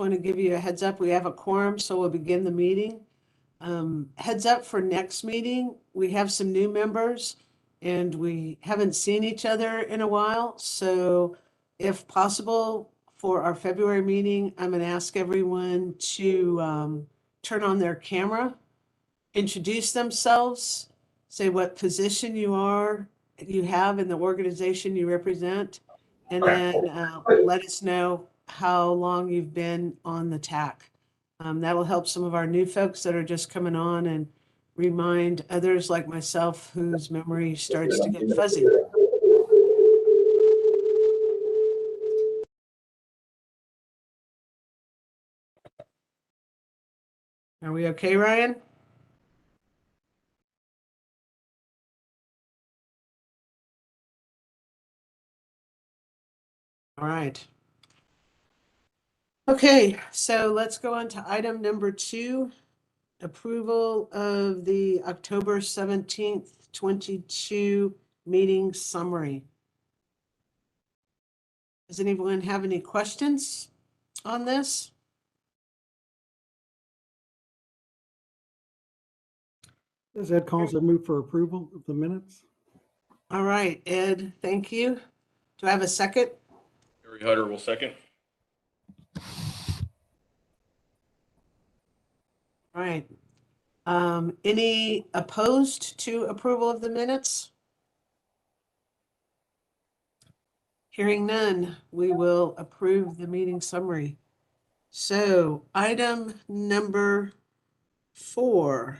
want to give you a heads up. We have a quorum, so we'll begin the meeting. Heads up for next meeting, we have some new members and we haven't seen each other in a while. So if possible, for our February meeting, I'm going to ask everyone to turn on their camera, introduce themselves, say what position you have in the organization you represent, and then let us know how long you've been on the TAC. That'll help some of our new folks that are just coming on and remind others like myself whose memory starts to get fuzzy. Are we okay, Ryan? All right. Okay, so let's go on to item number 2, approval of the October 17th, 22 meeting summary. Does anyone have any questions on this? As Ed calls, I move for approval of the minutes. All right, Ed, thank you. Do I have a second? Gary Hutter will second. All right. Any opposed to approval of the minutes? Hearing none, we will approve the meeting summary. So item number 4.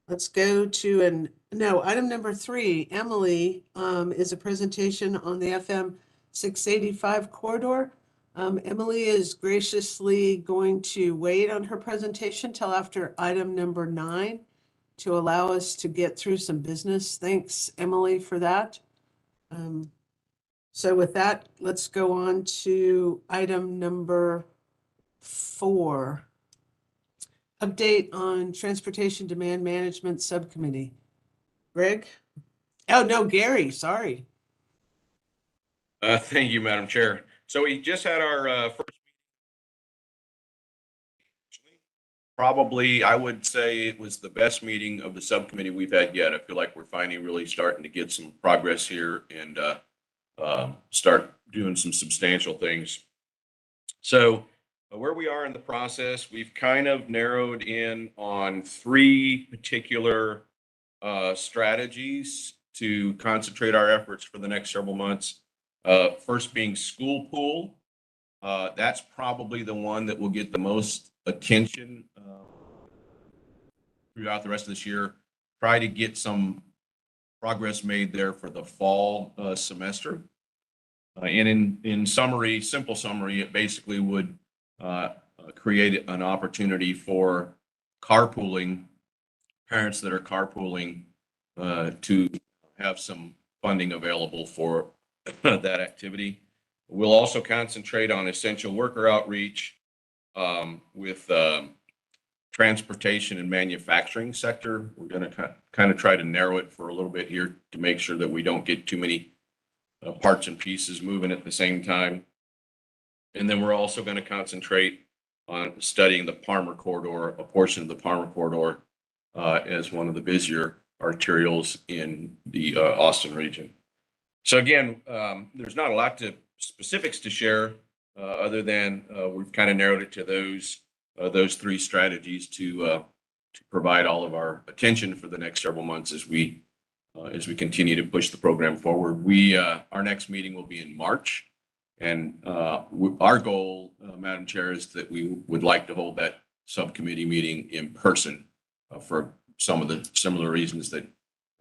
Let's go to item number 3, Emily, is a presentation on the FM 685 corridor. Emily is graciously going to wait on her presentation till after item number 9 to allow us to get through some business. Thanks, Emily, for that. So with that, let's go on to item number 4. Update on Transportation Demand Management Subcommittee. Greg? Oh, no, Gary, sorry. Thank you, Madam Chair. So we just had our first meeting. Probably, I would say it was the best meeting of the subcommittee we've had yet. I feel like we're finally really starting to get some progress here and start doing some substantial things. So where we are in the process, we've kind of narrowed in on 3 particular strategies to concentrate our efforts for the next several months. First being school pool. That's probably the one that will get the most attention throughout the rest of this year. Try to get some progress made there for the fall semester. And in summary, simple summary, it basically would create an opportunity for carpooling, parents that are carpooling to have some funding available for that activity. We'll also concentrate on essential worker outreach with transportation and manufacturing sector. We're going to kind of try to narrow it for a little bit here to make sure that we don't get too many parts and pieces moving at the same time. And then we're also going to concentrate on studying the Parmer corridor, a portion of the Parmer corridor as one of the busier arterials in the Austin region. So again, there's not a lot to specifics to share other than we've kind of narrowed it to those 3 strategies to provide all of our attention for the next several months as we continue to push the program forward. Our next meeting will be in March, and our goal, Madam Chair, is that we would like to hold that subcommittee meeting in person for some of the similar reasons that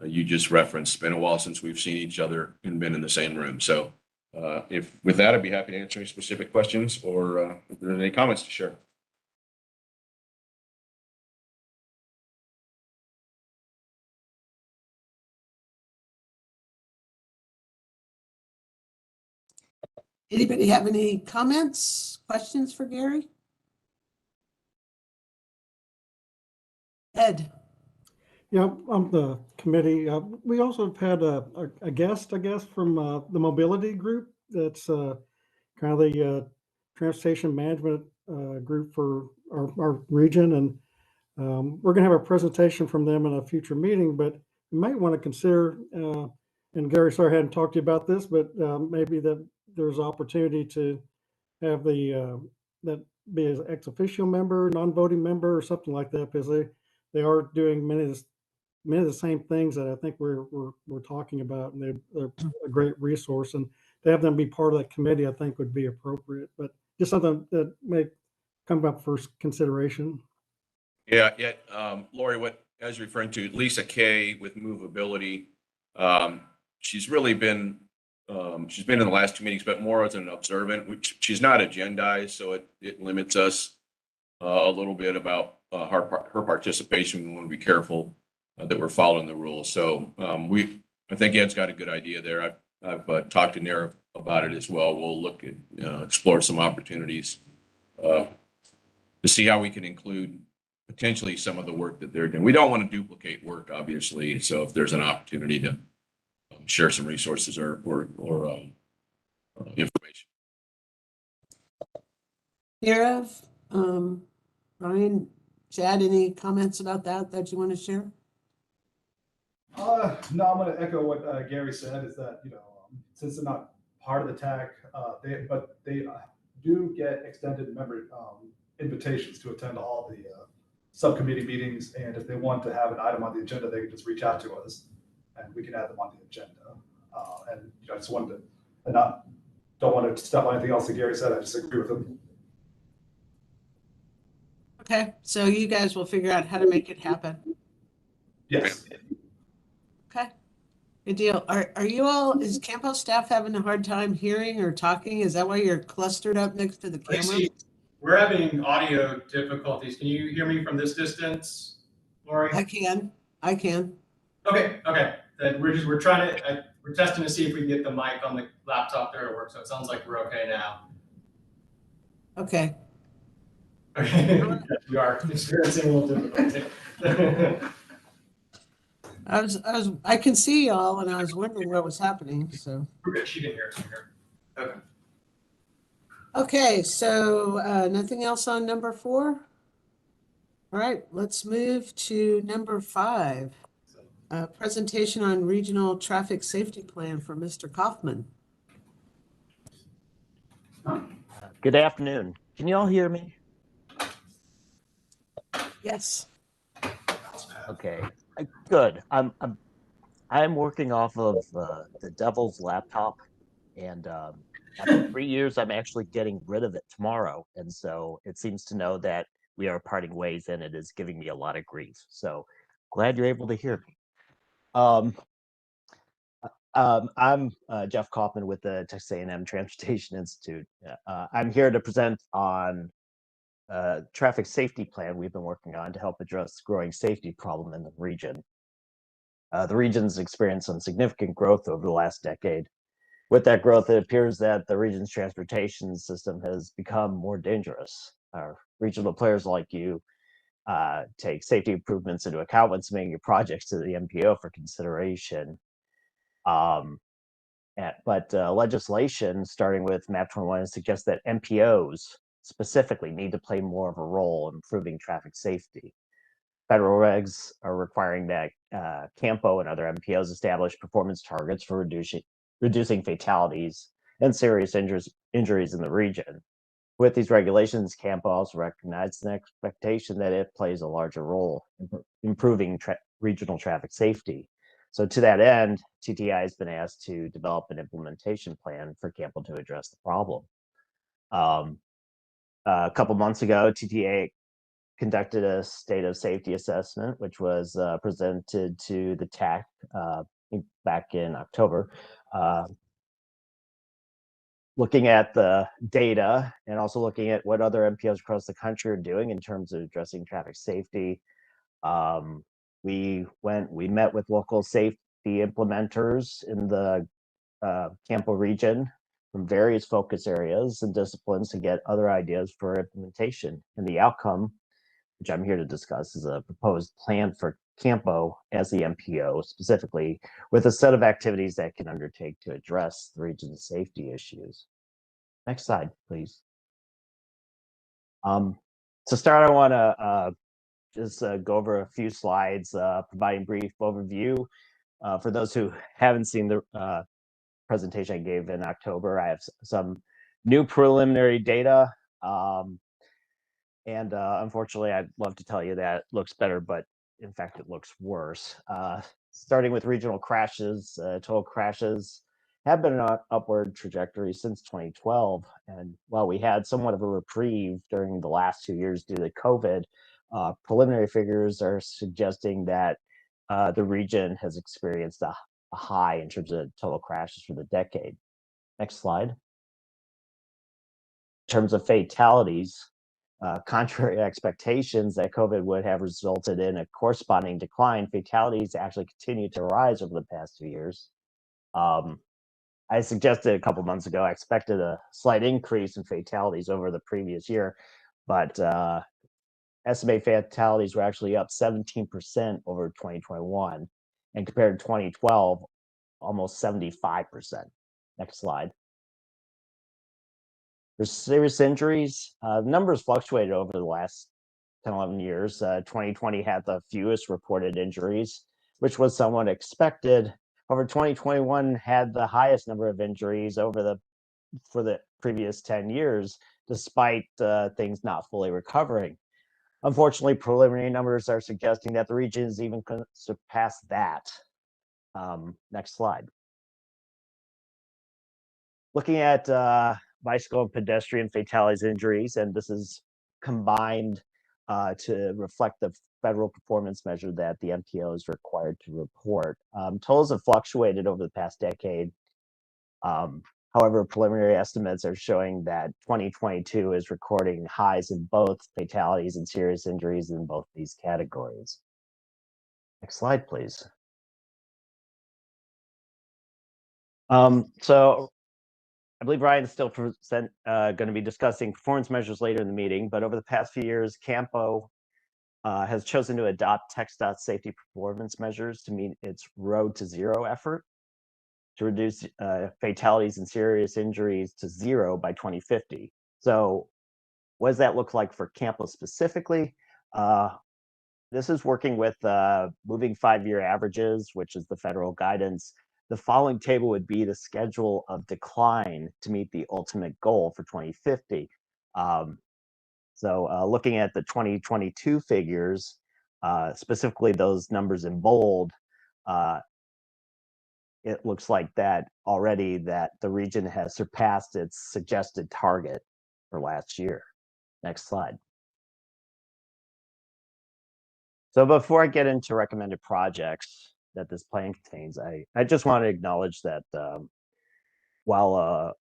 you just referenced. It's been a while since we've seen each other and been in the same room. So with that, I'd be happy to answer any specific questions or if there are any comments to share. Anybody have any comments, questions for Gary? Ed? Yeah, on the committee, we also have had a guest, I guess, from the mobility group. That's kind of the transportation management group for our region, and we're going to have a presentation from them in a future meeting. But you might want to consider, and Gary, sorry I hadn't talked to you about this, but maybe that there's opportunity to have that be as ex officio member, non-voting member, or something like that, because they are doing many of the same things that I think we're talking about, and they're a great resource. And to have them be part of that committee, I think would be appropriate. But just something that may come up for consideration. Yeah, yeah. Lori, what I was referring to, Lisa Kay with movability. She's really been, she's been in the last two meetings, but more as an observant, which she's not agendized, so it limits us a little bit about her participation. We want to be careful that we're following the rules. So I think Ed's got a good idea there. I've talked to Nara about it as well. We'll look at explore some opportunities to see how we can include potentially some of the work that they're doing. We don't want to duplicate work, obviously. So if there's an opportunity to share some resources or information. Nira, Ryan, Chad, any comments about that you want to share? No, I'm going to echo what Gary said. Is that since they're not part of the TAC, they do get extended member invitations to attend all the subcommittee meetings, and if they want to have an item on the agenda, they can just reach out to us, and we can add them on the agenda. And I just wanted to, don't want to step on anything else that Gary said. I just agree with him. Okay, so you guys will figure out how to make it happen. Yes. Okay, good deal. Are you all, is CAMPO staff having a hard time hearing or talking? Is that why you're clustered up next to the camera? We're having audio difficulties. Can you hear me from this distance, Lori? I can. Okay. Then we're trying to, we're testing to see if we can get the mic on the laptop there to work. So it sounds like we're okay now. Okay. Okay, we are experiencing a little difficulty. I can see y'all, and I was wondering what was happening, so. She can hear us here. Okay. Okay, so nothing else on number 4? All right, let's move to number 5. Presentation on regional traffic safety plan for Mr. Kaufman. Good afternoon. Can you all hear me? Yes. Okay, good. I'm working off of the devil's laptop, and after 3 years, I'm actually getting rid of it tomorrow. And so it seems to know that we are parting ways, and it is giving me a lot of grief. So glad you're able to hear me. I'm Jeff Kaufman with the Texas A&M Transportation Institute. I'm here to present on traffic safety plan we've been working on to help address the growing safety problem in the region. The region's experienced some significant growth over the last decade. With that growth, it appears that the region's transportation system has become more dangerous. Regional players like you take safety improvements into account when submitting your projects to the MPO for consideration. But legislation, starting with MAP 21, suggests that MPOs specifically need to play more of a role in improving traffic safety. Federal regs are requiring that CAMPO and other MPOs establish performance targets for reducing fatalities and serious injuries in the region. With these regulations, CAMPO also recognizes an expectation that it plays a larger role in improving regional traffic safety. So to that end, TTI has been asked to develop an implementation plan for CAMPO to address the problem. A couple months ago, TTA conducted a state of safety assessment, which was presented to the TAC back in October. Looking at the data and also looking at what other MPOs across the country are doing in terms of addressing traffic safety. We met with local safety implementers in the CAMPO region from various focus areas and disciplines to get other ideas for implementation. And the outcome, which I'm here to discuss, is a proposed plan for CAMPO as the MPO, specifically with a set of activities that can undertake to address the region's safety issues. Next slide, please. To start, I want to just go over a few slides, providing brief overview. For those who haven't seen the presentation I gave in October, I have some new preliminary data. And unfortunately, I'd love to tell you that it looks better, but in fact, it looks worse. Starting with regional crashes, total crashes have been on an upward trajectory since 2012. And while we had somewhat of a reprieve during the last 2 years due to COVID, preliminary figures are suggesting that the region has experienced a high in terms of total crashes for the decade. Next slide. In terms of fatalities, contrary to expectations that COVID would have resulted in a corresponding decline, fatalities actually continue to rise over the past 2 years. I suggested a couple months ago, I expected a slight increase in fatalities over the previous year, but estimated fatalities were actually up 17% over 2021, and compared to 2012, almost 75%. Next slide. For serious injuries, the numbers fluctuated over the last 10, 11 years. 2020 had the fewest reported injuries, which was somewhat expected. However, 2021 had the highest number of injuries for the previous 10 years, despite things not fully recovering. Unfortunately, preliminary numbers are suggesting that the region is even going to surpass that. Next slide. Looking at bicycle and pedestrian fatalities injuries, and this is combined to reflect the federal performance measure that the MPO is required to report. Totals have fluctuated over the past decade. However, preliminary estimates are showing that 2022 is recording highs in both fatalities and serious injuries in both these categories. Next slide, please. So I believe Ryan's still going to be discussing performance measures later in the meeting, but over the past few years, CAMPO has chosen to adopt TxDOT safety performance measures to meet its Road to Zero effort to reduce fatalities and serious injuries to zero by 2050. So what does that look like for CAMPO specifically? This is working with moving 5-year averages, which is the federal guidance. The following table would be the schedule of decline to meet the ultimate goal for 2050. So looking at the 2022 figures, specifically those numbers in bold, it looks like that already that the region has surpassed its suggested target for last year. Next slide. So before I get into recommended projects that this plan contains, I just want to acknowledge that while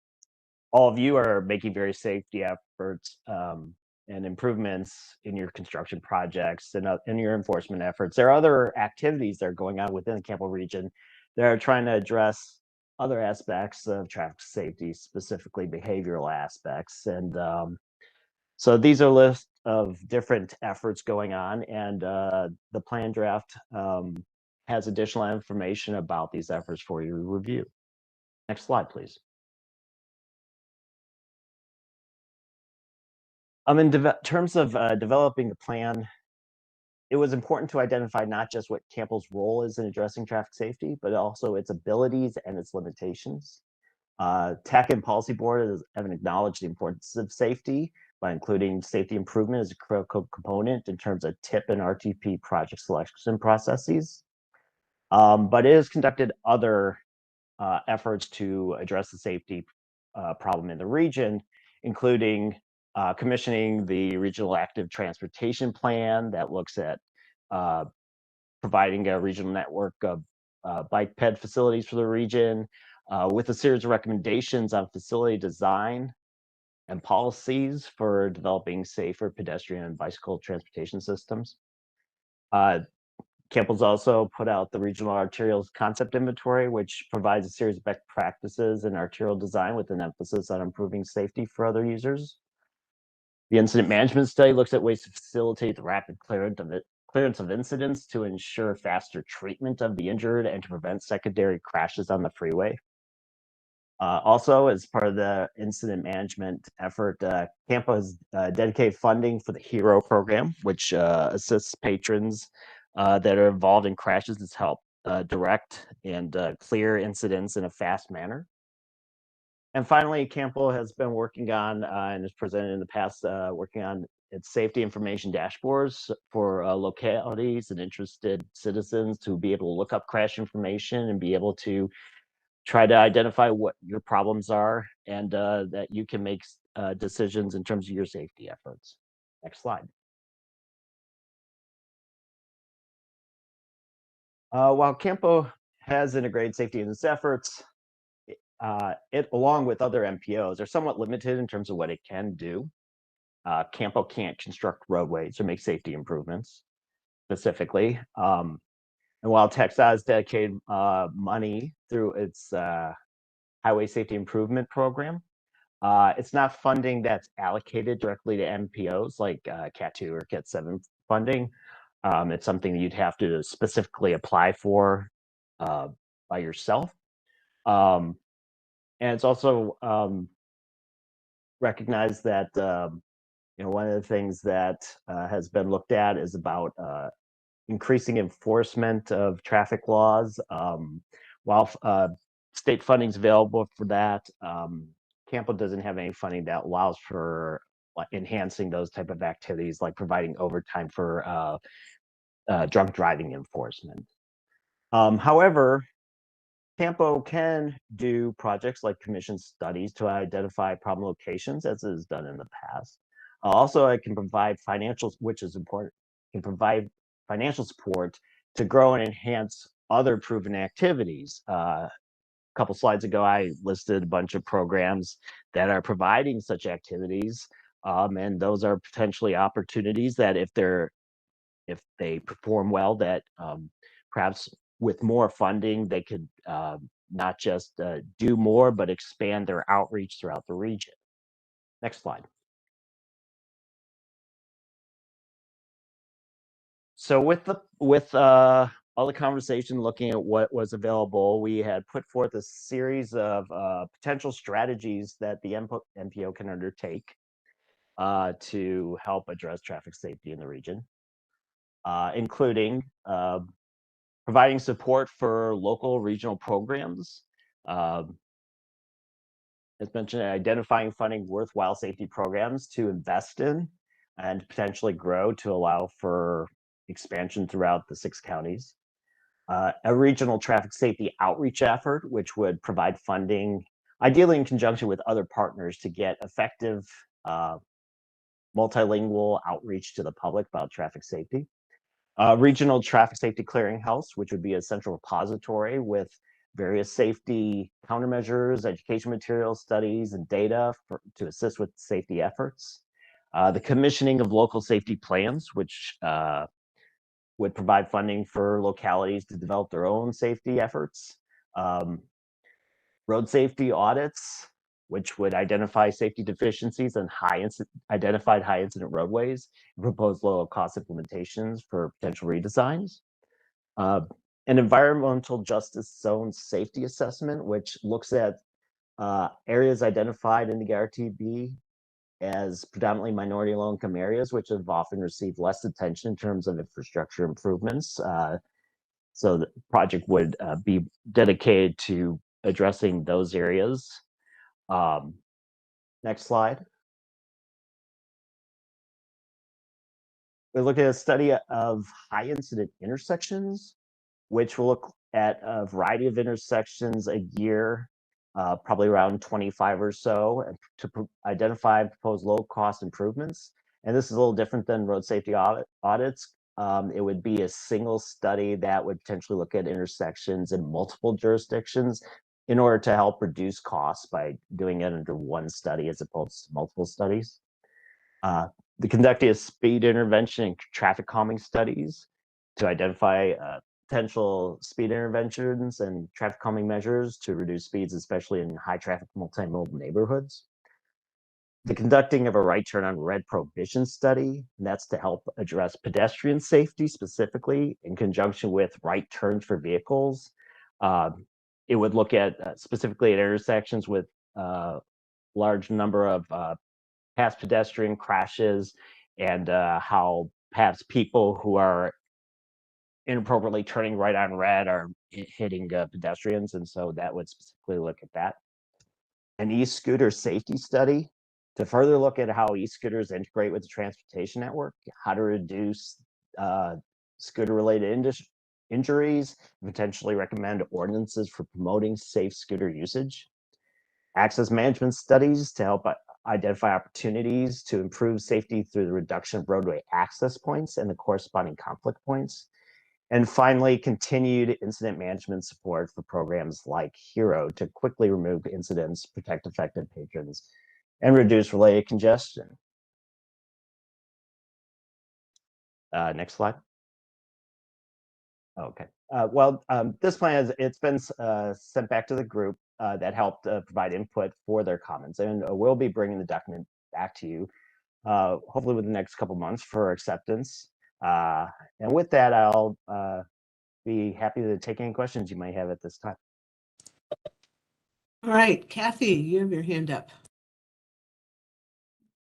all of you are making various safety efforts and improvements in your construction projects and in your enforcement efforts, there are other activities that are going on within the CAMPO region that are trying to address other aspects of traffic safety, specifically behavioral aspects. And so these are a list of different efforts going on, and the plan draft has additional information about these efforts for you to review. Next slide, please. In terms of developing the plan, it was important to identify not just what CAMPO's role is in addressing traffic safety, but also its abilities and its limitations. TAC and Policy Board have acknowledged the importance of safety by including safety improvement as a critical component in terms of TIP and RTP project selection processes. But it has conducted other efforts to address the safety problem in the region, including commissioning the Regional Active Transportation Plan that looks at providing a regional network of bike ped facilities for the region, with a series of recommendations on facility design and policies for developing safer pedestrian and bicycle transportation systems. CAMPO's also put out the Regional Arterials Concept Inventory, which provides a series of best practices in arterial design with an emphasis on improving safety for other users. The Incident Management Study looks at ways to facilitate the rapid clearance of incidents to ensure faster treatment of the injured and to prevent secondary crashes on the freeway. Also, as part of the incident management effort, CAMPO has dedicated funding for the HERO program, which assists patrons that are involved in crashes to help direct and clear incidents in a fast manner. And finally, CAMPO has been working on and has presented in the past, working on its safety information dashboards for localities and interested citizens to be able to look up crash information and be able to try to identify what your problems are and that you can make decisions in terms of your safety efforts. Next slide. While CAMPO has integrated safety in its efforts, it, along with other MPOs, are somewhat limited in terms of what it can do. CAMPO can't construct roadways or make safety improvements specifically. And while Texas has dedicated money through its Highway Safety Improvement Program, it's not funding that's allocated directly to MPOs like Cat 2 or Cat 7 funding. It's something that you'd have to specifically apply for by yourself. And it's also recognized that one of the things that has been looked at is about increasing enforcement of traffic laws. While state funding is available for that, CAMPO doesn't have any funding that allows for enhancing those type of activities, like providing overtime for drunk driving enforcement. However, CAMPO can do projects like commission studies to identify problem locations, as it has done in the past. Also, it can provide financial, which is important, can provide financial support to grow and enhance other proven activities. A couple slides ago, I listed a bunch of programs that are providing such activities, and those are potentially opportunities that if they perform well, that perhaps with more funding, they could not just do more, but expand their outreach throughout the region. Next slide. So with all the conversation looking at what was available, we had put forth a series of potential strategies that the MPO can undertake to help address traffic safety in the region, including providing support for local regional programs. As mentioned, identifying funding worthwhile safety programs to invest in and potentially grow to allow for expansion throughout the 6 counties. A regional traffic safety outreach effort, which would provide funding, ideally in conjunction with other partners, to get effective multilingual outreach to the public about traffic safety. Regional traffic safety clearinghouse, which would be a central repository with various safety countermeasures, education materials, studies, and data to assist with safety efforts. The commissioning of local safety plans, which would provide funding for localities to develop their own safety efforts. Road safety audits, which would identify safety deficiencies on identified high incident roadways and propose low cost implementations for potential redesigns. An environmental justice zone safety assessment, which looks at areas identified in the RTB as predominantly minority low-income areas, which have often received less attention in terms of infrastructure improvements. So the project would be dedicated to addressing those areas. Next slide. We look at a study of high incident intersections, which will look at a variety of intersections a year, probably around 25 or so, to identify and propose low-cost improvements. And this is a little different than road safety audits. It would be a single study that would potentially look at intersections in multiple jurisdictions in order to help reduce costs by doing it under one study as opposed to multiple studies. The conducting of speed intervention and traffic calming studies to identify potential speed interventions and traffic calming measures to reduce speeds, especially in high traffic multimodal neighborhoods. The conducting of a right turn on red prohibition study, and that's to help address pedestrian safety specifically in conjunction with right turns for vehicles. It would look at specifically at intersections with large number of past pedestrian crashes and how perhaps people who are inappropriately turning right on red are hitting pedestrians. And so that would specifically look at that. An e-scooter safety study to further look at how e-scooters integrate with the transportation network, how to reduce scooter-related injuries, potentially recommend ordinances for promoting safe scooter usage. Access management studies to help identify opportunities to improve safety through the reduction of roadway access points and the corresponding conflict points. And finally, continued incident management support for programs like HERO to quickly remove incidents, protect affected patrons, and reduce related congestion. Next slide. Okay. This plan it's been sent back to the group that helped provide input for their comments, and we'll be bringing the document back to you, hopefully within the next couple months for acceptance. And with that, I'll be happy to take any questions you might have at this time. All right, Kathy, you have your hand up.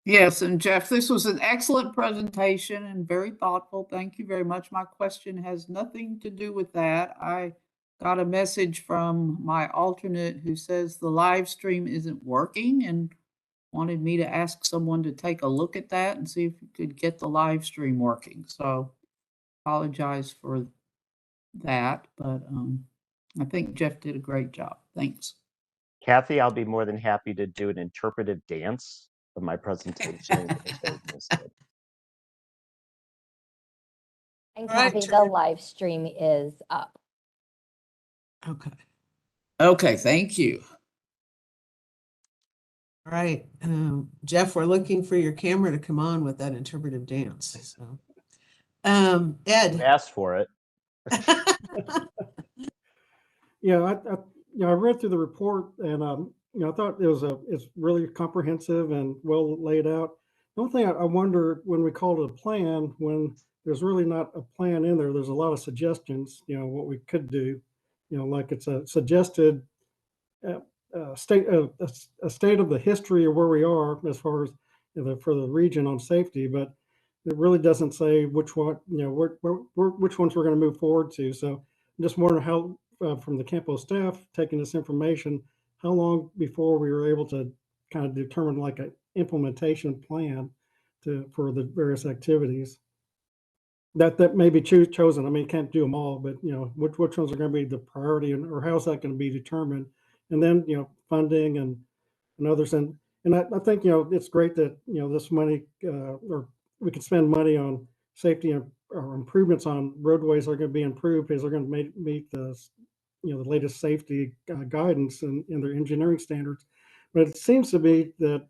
Yes, and Jeff, this was an excellent presentation and very thoughtful. Thank you very much. My question has nothing to do with that. I got a message from my alternate who says the live stream isn't working and wanted me to ask someone to take a look at that and see if we could get the live stream working. So apologize for that, but I think Jeff did a great job. Thanks. Kathy, I'll be more than happy to do an interpretive dance of my presentation. And All right, Kathy, the live stream is up. Okay. Okay, thank you. All right, Jeff, we're looking for your camera to come on with that interpretive dance. So, Ed. Asked for it. Yeah, I read through the report and I thought it's really comprehensive and well laid out. The only thing I wonder when we call it a plan, when there's really not a plan in there, there's a lot of suggestions, what we could do, like it's a suggested state a state of the history of where we are as far as for the region on safety, but it really doesn't say which one, which ones we're going to move forward to. So I'm just wondering how, from the CAMPO staff taking this information, how long before we were able to kind of determine like an implementation plan for the various activities that may be chosen. I mean, can't do them all, but which ones are going to be the priority, or how's that going to be determined? And then funding and others, and I think it's great that this money or we can spend money on safety or improvements on roadways are going to be improved because they're going to meet the the latest safety guidance and in their engineering standards. But it seems to be that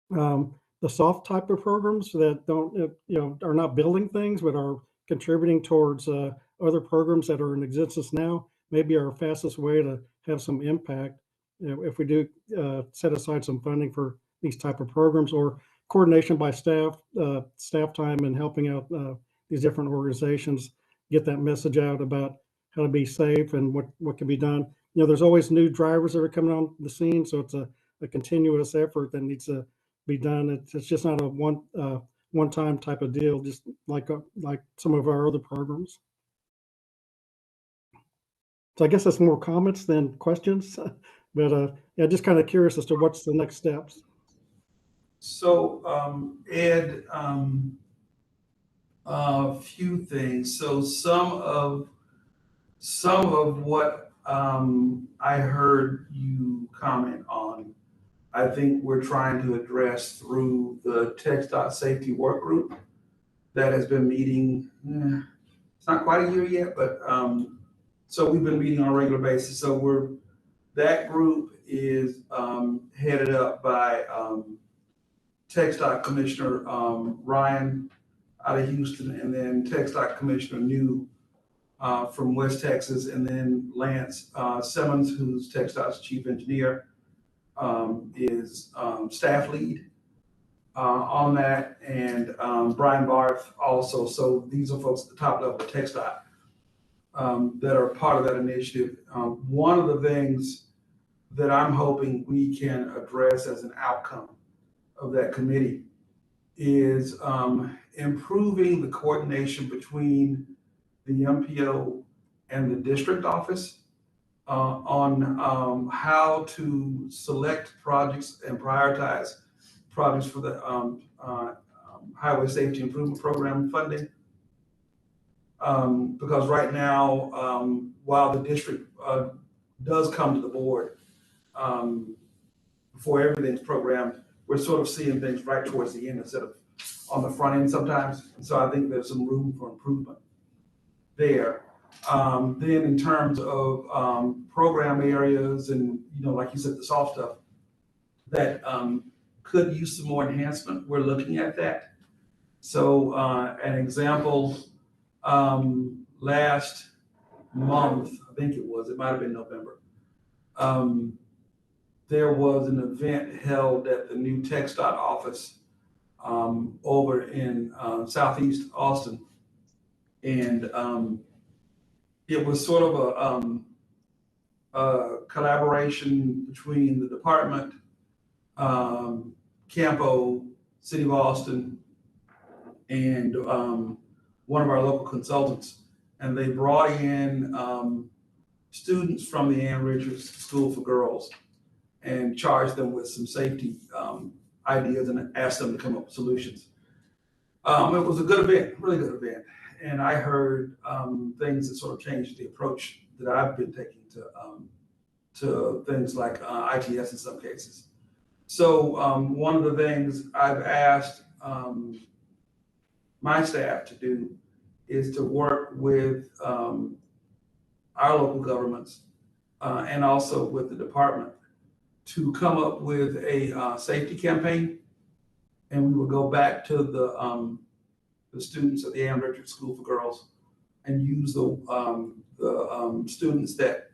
the soft type of programs that don't are not building things but are contributing towards other programs that are in existence now maybe our fastest way to have some impact if we do set aside some funding for these type of programs, or coordination by staff time and helping out these different organizations get that message out about how to be safe and what can be done. There's always new drivers that are coming on the scene, so it's a continuous effort that needs to be done. It's just not a one-time type of deal, just like some of our other programs. So I guess that's more comments than questions, but yeah, just kind of curious as to what's the next steps. So Ed, a few things. So some of what I heard you comment on, I think we're trying to address through the TxDOT safety work group that has been meeting. It's not quite a year yet, but so we've been meeting on a regular basis. So that group is headed up by TxDOT Commissioner Ryan out of Houston, and then TxDOT Commissioner New from West Texas, and then Lance Simmons, who's TxDOT's chief engineer, is staff lead on that, and Brian Barth also. So these are folks at the top level of TxDOT. that are part of that initiative. One of the things that I'm hoping we can address as an outcome of that committee is improving the coordination between the MPO and the district office on how to select projects and prioritize projects for the Highway Safety Improvement Program funding. Because right now, while the district does come to the board before everything's programmed, we're sort of seeing things right towards the end instead of on the front end sometimes. And so I think there's some room for improvement there. Then in terms of program areas and, like you said, the soft stuff that could use some more enhancement, we're looking at that. So an example, last month, I think it might have been November, there was an event held at the new TxDOT office over in Southeast Austin. And it was sort of a collaboration between the department, CAMPO, City of Austin, and one of our local consultants. And they brought in students from the Ann Richards School for Girls and charged them with some safety ideas and asked them to come up with solutions. It was a good event, really good event. And I heard things that sort of changed the approach that I've been taking to things like ITS in some cases. So one of the things I've asked my staff to do is to work with our local governments and also with the department to come up with a safety campaign. And we will go back to the students at the Ann Richards School for Girls and use the students that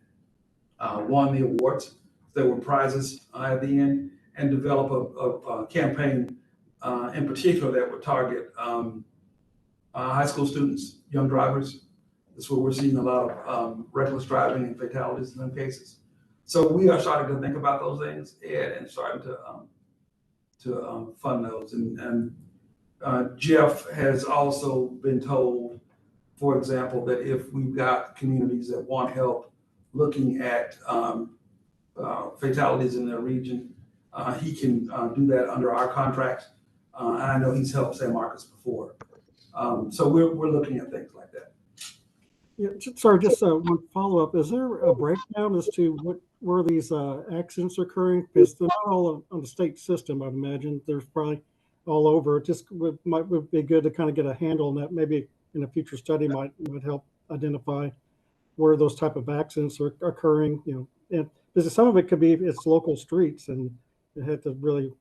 won the awards. There were prizes at the end, and develop a campaign in particular that would target high school students, young drivers. That's where we're seeing a lot of reckless driving and fatalities in some cases. So we are starting to think about those things, Ed, and starting to fund those. And Jeff has also been told, for example, that if we've got communities that want help looking at fatalities in their region, he can do that under our contract. And I know he's helped San Marcos before. So we're looking at things like that. Yeah, sorry, just one follow-up. Is there a breakdown as to where these accidents are occurring? Because they're not all on the state system, I imagine. There's probably all over. It just would be good to kind of get a handle on that. Maybe in a future study might help identify where those type of accidents are occurring. And because some of it could be it's local streets, and they had to really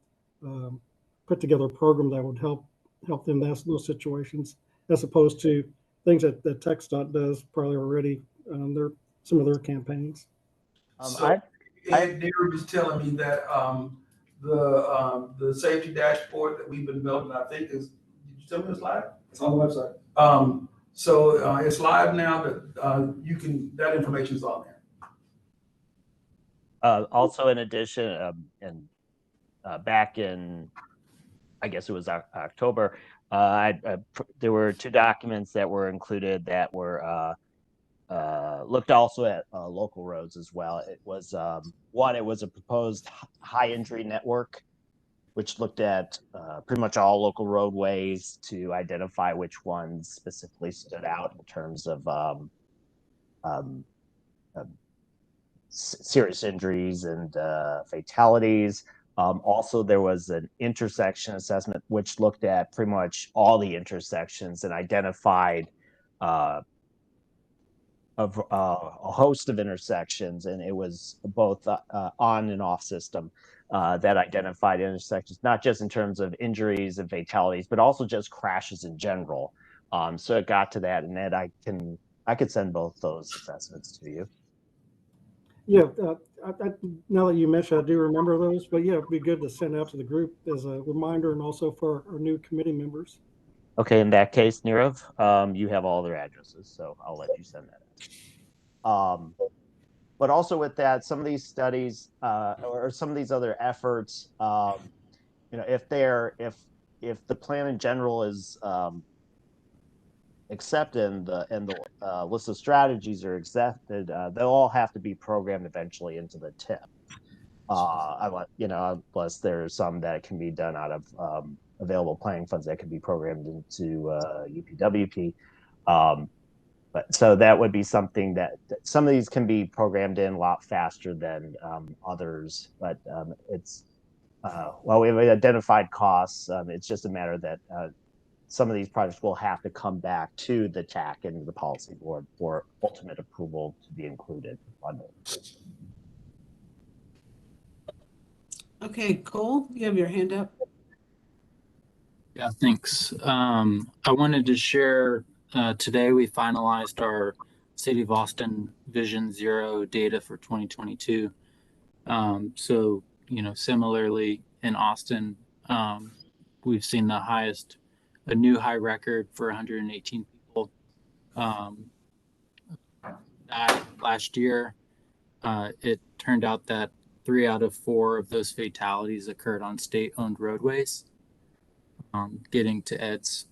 put together a program that would help them in those situations, as opposed to things that TxDOT does probably already some of their campaigns. Ed Deere was telling me that the safety dashboard that we've been building, I think did you tell me it's live? It's on the website. So it's live now, but that information is on there. Also, in addition, back in, I guess it was October, there were 2 documents that were included that were looked also at local roads as well. It was one, it was a proposed high injury network, which looked at pretty much all local roadways to identify which ones specifically stood out in terms of serious injuries and fatalities. Also, there was an intersection assessment, which looked at pretty much all the intersections and identified a host of intersections, and it was both on and off system that identified intersections, not just in terms of injuries and fatalities, but also just crashes in general. So it got to that, and Ed, I could send both those assessments to you. Yeah, now that you mentioned, I do remember those, but yeah, it'd be good to send out to the group as a reminder, and also for our new committee members. Okay, in that case, Nirav, you have all their addresses, so I'll let you send that. But also with that, some of these studies or some of these other efforts, if the plan in general is accepted and the list of strategies are accepted, they'll all have to be programmed eventually into the tip. Unless there's some that can be done out of available planning funds that can be programmed into UPWP. But so that would be something that some of these can be programmed in a lot faster than others. But it's while we've identified costs, it's just a matter that some of these projects will have to come back to the TAC and the policy board for ultimate approval to be included on it. Okay, Cole, you have your hand up. Yeah, thanks. I wanted to share today we finalized our City of Austin Vision Zero data for 2022. So, similarly in Austin, we've seen a new high record for 118 people died last year. It turned out that 3 out of 4 of those fatalities occurred on state-owned roadways. Getting to Ed's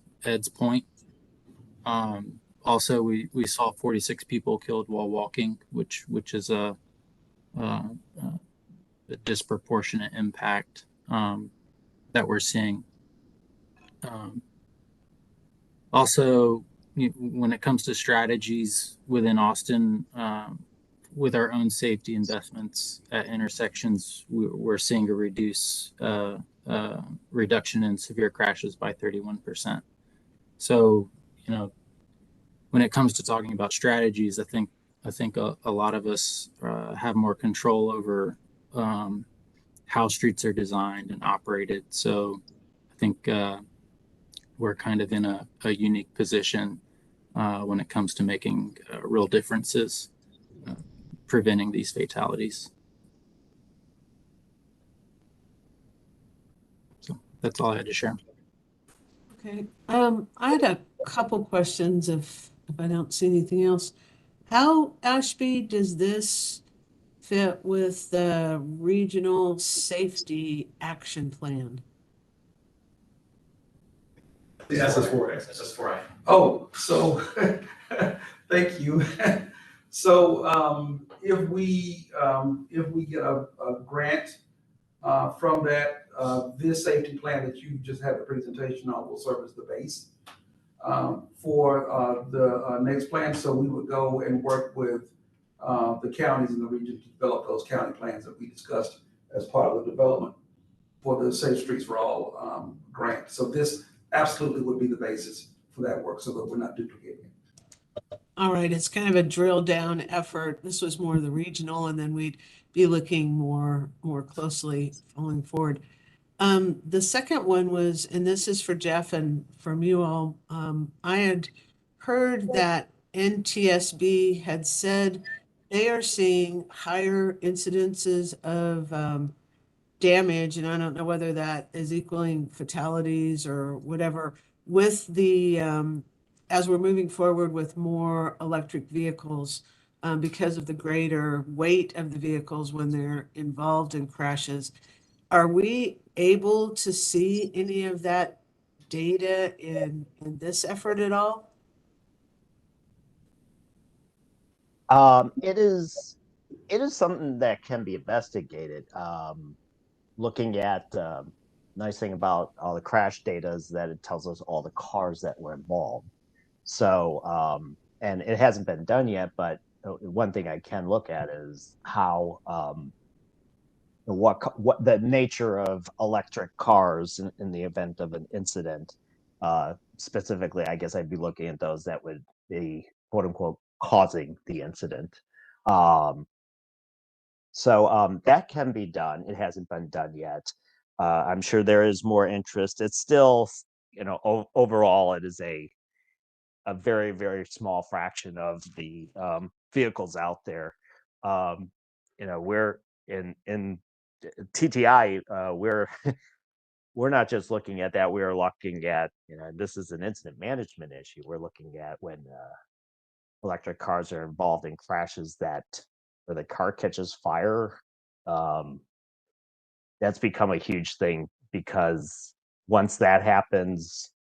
point. Also, we saw 46 people killed while walking, which is a disproportionate impact that we're seeing. Also, when it comes to strategies within Austin, with our own safety investments at intersections, we're seeing a reduction in severe crashes by 31%. So, when it comes to talking about strategies, I think a lot of us have more control over how streets are designed and operated. So I think we're kind of in a unique position when it comes to making real differences, preventing these fatalities. So that's all I had to share. Okay. I had a couple questions if I don't see anything else. How, Ashby, does this fit with the regional safety action plan? The SS4I. Oh, so thank you. So if we get a grant from that, this safety plan that you just had a presentation on will serve as the base for the next plan. So we would go and work with the counties in the region to develop those county plans that we discussed as part of the development for the Safe Streets for All grant. So this absolutely would be the basis for that work so that we're not duplicating it. All right, it's kind of a drill down effort. This was more the regional, and then we'd be looking more closely going forward. The second one was, and this is for Jeff and from you all, I had heard that NTSB had said they are seeing higher incidences of damage, and I don't know whether that is equaling fatalities or whatever, with the as we're moving forward with more electric vehicles, because of the greater weight of the vehicles when they're involved in crashes. Are we able to see any of that data in this effort at all? It is something that can be investigated. Looking at nice thing about all the crash data is that it tells us all the cars that were involved. So and it hasn't been done yet, but one thing I can look at is how what the nature of electric cars in the event of an incident. Specifically, I guess I'd be looking at those that would be quote unquote causing the incident. So that can be done. It hasn't been done yet. I'm sure there is more interest. It's still, overall, it is a very, very small fraction of the vehicles out there. We're in TTI, we're we're not just looking at that. We are looking at, this is an incident management issue. We're looking at when electric cars are involved in crashes where the car catches fire. That's become a huge thing because once that happens,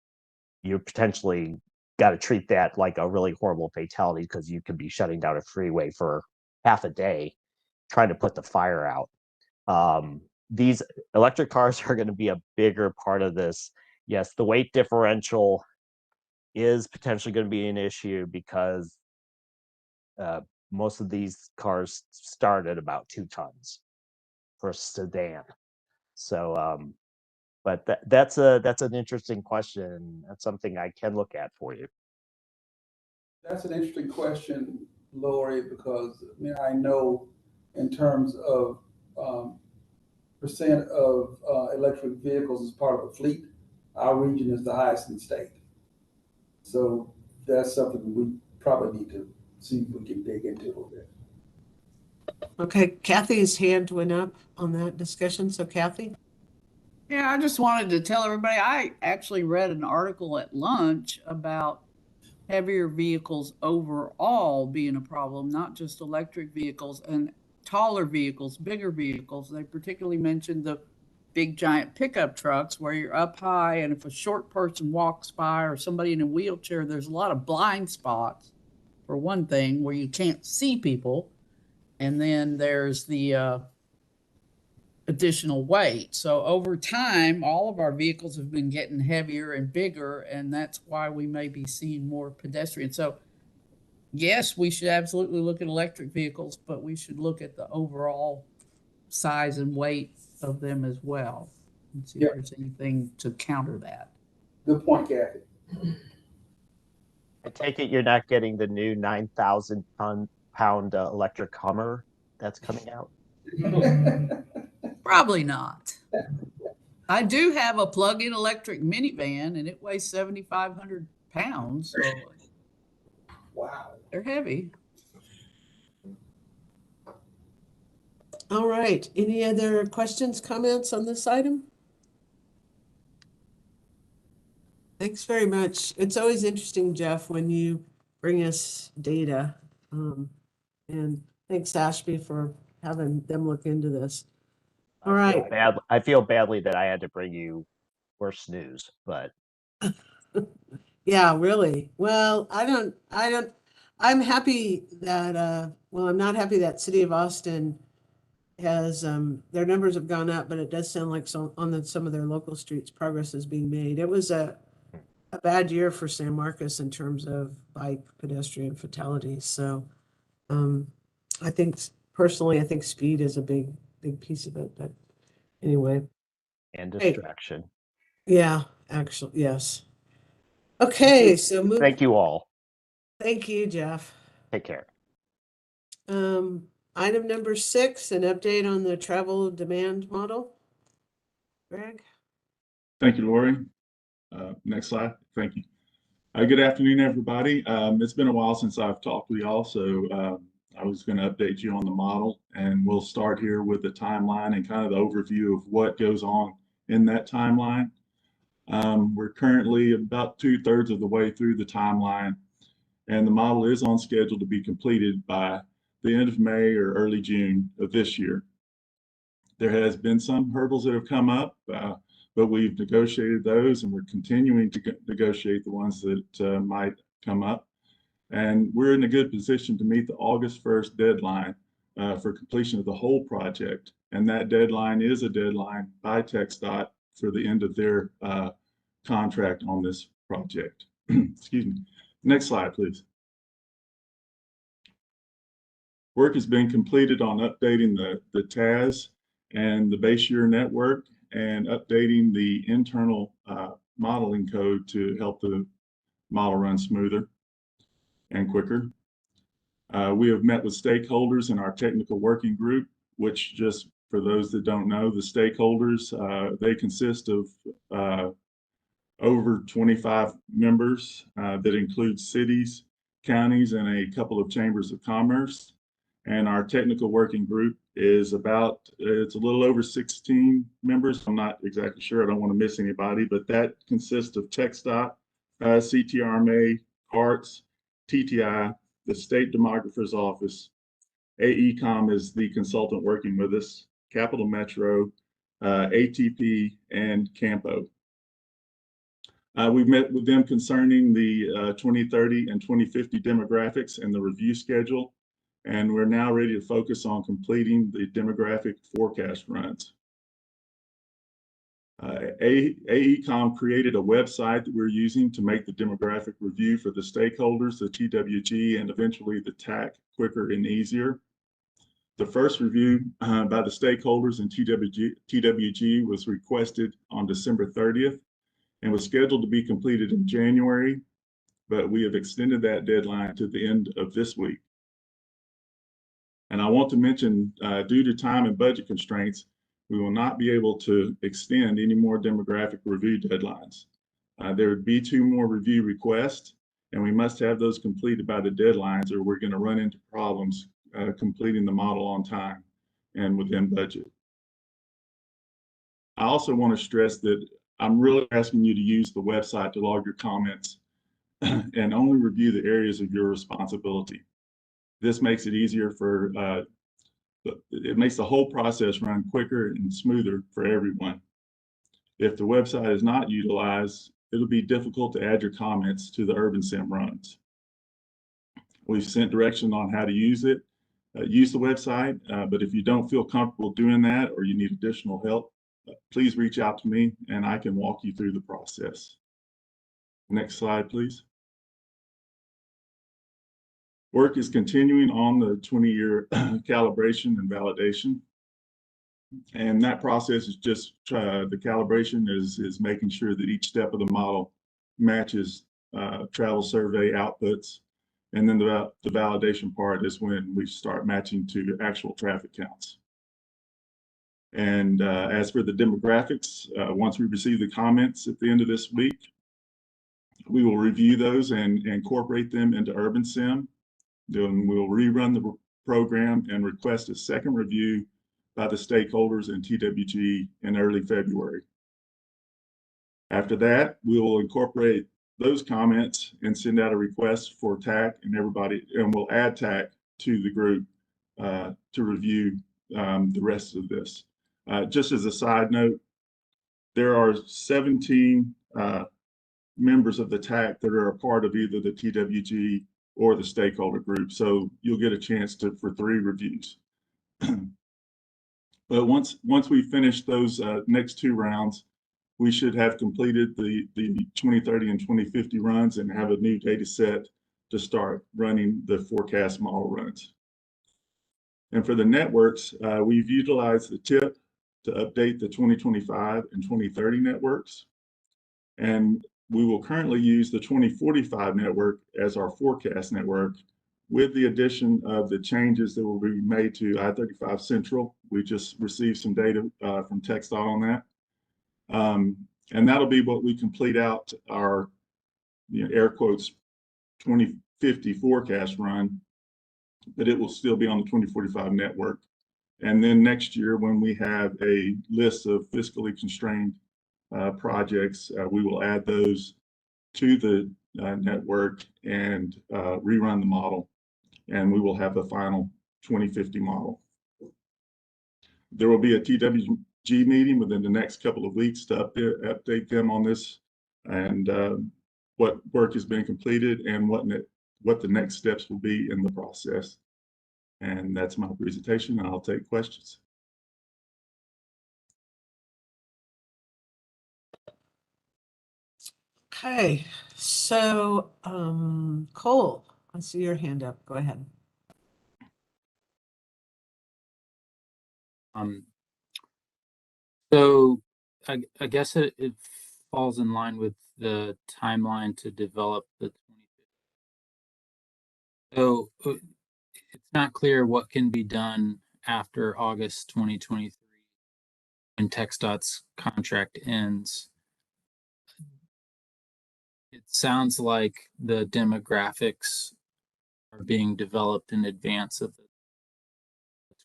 you potentially got to treat that like a really horrible fatality because you could be shutting down a freeway for half a day trying to put the fire out. These electric cars are going to be a bigger part of this. Yes, the weight differential is potentially going to be an issue because most of these cars start at about 2 tons for a sedan. So, but that's an interesting question. That's something I can look at for you. That's an interesting question, Lori, because I know in terms of percent of electric vehicles as part of the fleet, our region is the highest in the state. So that's something we probably need to see if we can dig into a little bit. Okay, Kathy's hand went up on that discussion. So Kathy? Yeah, I just wanted to tell everybody, I actually read an article at lunch about heavier vehicles overall being a problem, not just electric vehicles and taller vehicles, bigger vehicles. They particularly mentioned the big giant pickup trucks where you're up high, and if a short person walks by or somebody in a wheelchair, there's a lot of blind spots, for one thing, where you can't see people. And then there's the additional weight. So over time, all of our vehicles have been getting heavier and bigger, and that's why we may be seeing more pedestrians. So yes, we should absolutely look at electric vehicles, but we should look at the overall size and weight of them as well and see if there's anything to counter that. Good point, Kathy. I take it you're not getting the new 9,000 pound electric Hummer that's coming out? Probably not. I do have a plug-in electric minivan, and it weighs 7,500 pounds. So Wow. they're heavy. All right. Any other questions, comments on this item? Thanks very much. It's always interesting, Jeff, when you bring us data. And thanks, Ashby, for having them look into this. All right. I feel badly that I had to bring you worse news, but Yeah, really. Well, I'm happy that, I'm not happy that City of Austin has, their numbers have gone up, but it does sound like some of their local streets, progress is being made. It was a bad year for San Marcos in terms of bike pedestrian fatalities. So, I think speed is a big piece of it, but anyway. and Hey. distraction. Yeah, actually, yes. Okay, so Thank you all. Thank you, Jeff. Take care. Item number 6, an update on the travel demand model. Greg? Thank you, Lori. Next slide. Thank you. Good afternoon, everybody. It's been a while since I've talked with y'all, so I was going to update you on the model, and we'll start here with the timeline and kind of the overview of what goes on in that timeline. We're currently about 2/3 of the way through the timeline, and the model is on schedule to be completed by the end of May or early June of this year. There has been some hurdles that have come up, but we've negotiated those, and we're continuing to negotiate the ones that might come up. And we're in a good position to meet the August 1st deadline for completion of the whole project. And that deadline is a deadline by TxDOT for the end of their contract on this project. Excuse me. Next slide, please. Work has been completed on updating the TAS and the base year network and updating the internal modeling code to help the model run smoother and quicker. We have met with stakeholders in our technical working group, which, just for those that don't know, the stakeholders, they consist of over 25 members that include cities, counties, and a couple of chambers of commerce. And our technical working group is about, it's a little over 16 members. I'm not exactly sure. I don't want to miss anybody, but that consists of TxDOT, CTRMA, CARTS, TTI, the State Demographer's Office. AECOM is the consultant working with us, Capital Metro, ATP, and CAMPO. We've met with them concerning the 2030 and 2050 demographics and the review schedule, and we're now ready to focus on completing the demographic forecast runs. AECOM created a website that we're using to make the demographic review for the stakeholders, the TWG, and eventually the TAC quicker and easier. The first review by the stakeholders and TWG was requested on December 30th and was scheduled to be completed in January, but we have extended that deadline to the end of this week. And I want to mention, due to time and budget constraints, we will not be able to extend any more demographic review deadlines. There would be 2 more review requests, and we must have those completed by the deadlines, or we're going to run into problems completing the model on time and within budget. I also want to stress that I'm really asking you to use the website to log your comments and only review the areas of your responsibility. This makes it easier for, it makes the whole process run quicker and smoother for everyone. If the website is not utilized, it'll be difficult to add your comments to the UrbanSim runs. We've sent direction on how to use it, use the website, but if you don't feel comfortable doing that or you need additional help, please reach out to me and I can walk you through the process. Next slide, please. Work is continuing on the 20-year calibration and validation. And that process is just, the calibration is making sure that each step of the model matches travel survey outputs. And then the validation part is when we start matching to actual traffic counts. And as for the demographics, once we receive the comments at the end of this week, we will review those and incorporate them into UrbanSim. Then we'll rerun the program and request a second review by the stakeholders and TWG in early February. After that, we will incorporate those comments and send out a request for TAC and everybody, and we'll add TAC to the group to review the rest of this. Just as a side note, there are 17 members of the TAC that are a part of either the TWG or the stakeholder group. So you'll get a chance for 3 reviews. But once we finish those next 2 rounds, we should have completed the 2030 and 2050 runs and have a new data set to start running the forecast model runs. And for the networks, we've utilized the TIP to update the 2025 and 2030 networks. And we will currently use the 2045 network as our forecast network with the addition of the changes that will be made to I-35 Central. We just received some data from TxDOT on that. And that'll be what we complete out our, air quotes, 2050 forecast run, but it will still be on the 2045 network. And then next year, when we have a list of fiscally constrained projects, we will add those to the network and rerun the model, and we will have the final 2050 model. There will be a TWG meeting within the next couple of weeks to update them on this and what work has been completed and what the next steps will be in the process. And that's my presentation, and I'll take questions. Okay, so Cole, I see your hand up. Go ahead. So I guess it falls in line with the timeline to develop the 2050. So it's not clear what can be done after August 2023 when TxDOT's contract ends. It sounds like the demographics are being developed in advance of the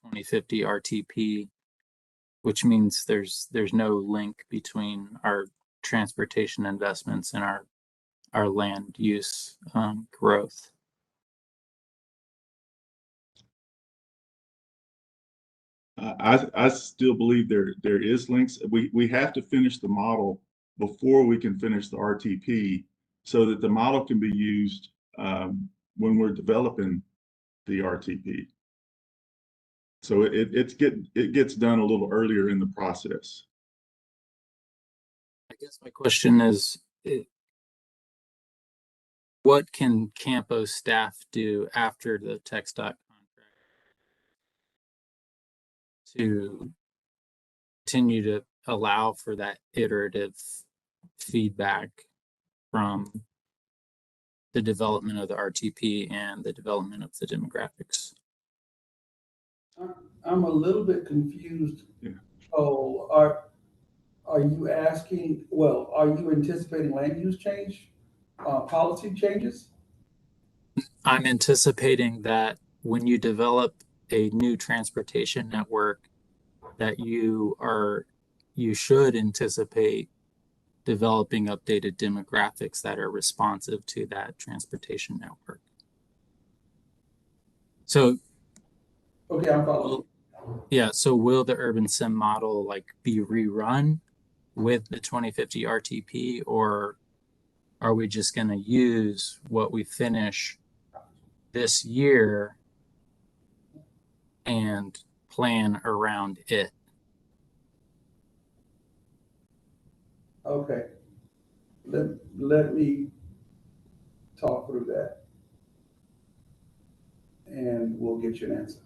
2050 RTP, which means there's no link between our transportation investments and our land use growth. I still believe there is links. We have to finish the model before we can finish the RTP so that the model can be used when we're developing the RTP. So it gets done a little earlier in the process. I guess my question is, what can CAMPO staff do after the TxDOT contract to continue to allow for that iterative feedback from the development of the RTP and the development of the demographics? I'm a little bit confused. Yeah. Oh, are you asking, well, are you anticipating land use change, policy changes? I'm anticipating that when you develop a new transportation network, that you should anticipate developing updated demographics that are responsive to that transportation network. So, Okay, I'm following. yeah, so will the urban sim model like be rerun with the 2050 RTP, or are we just going to use what we finish this year and plan around it? Okay. Let me talk through that. And we'll get you an answer.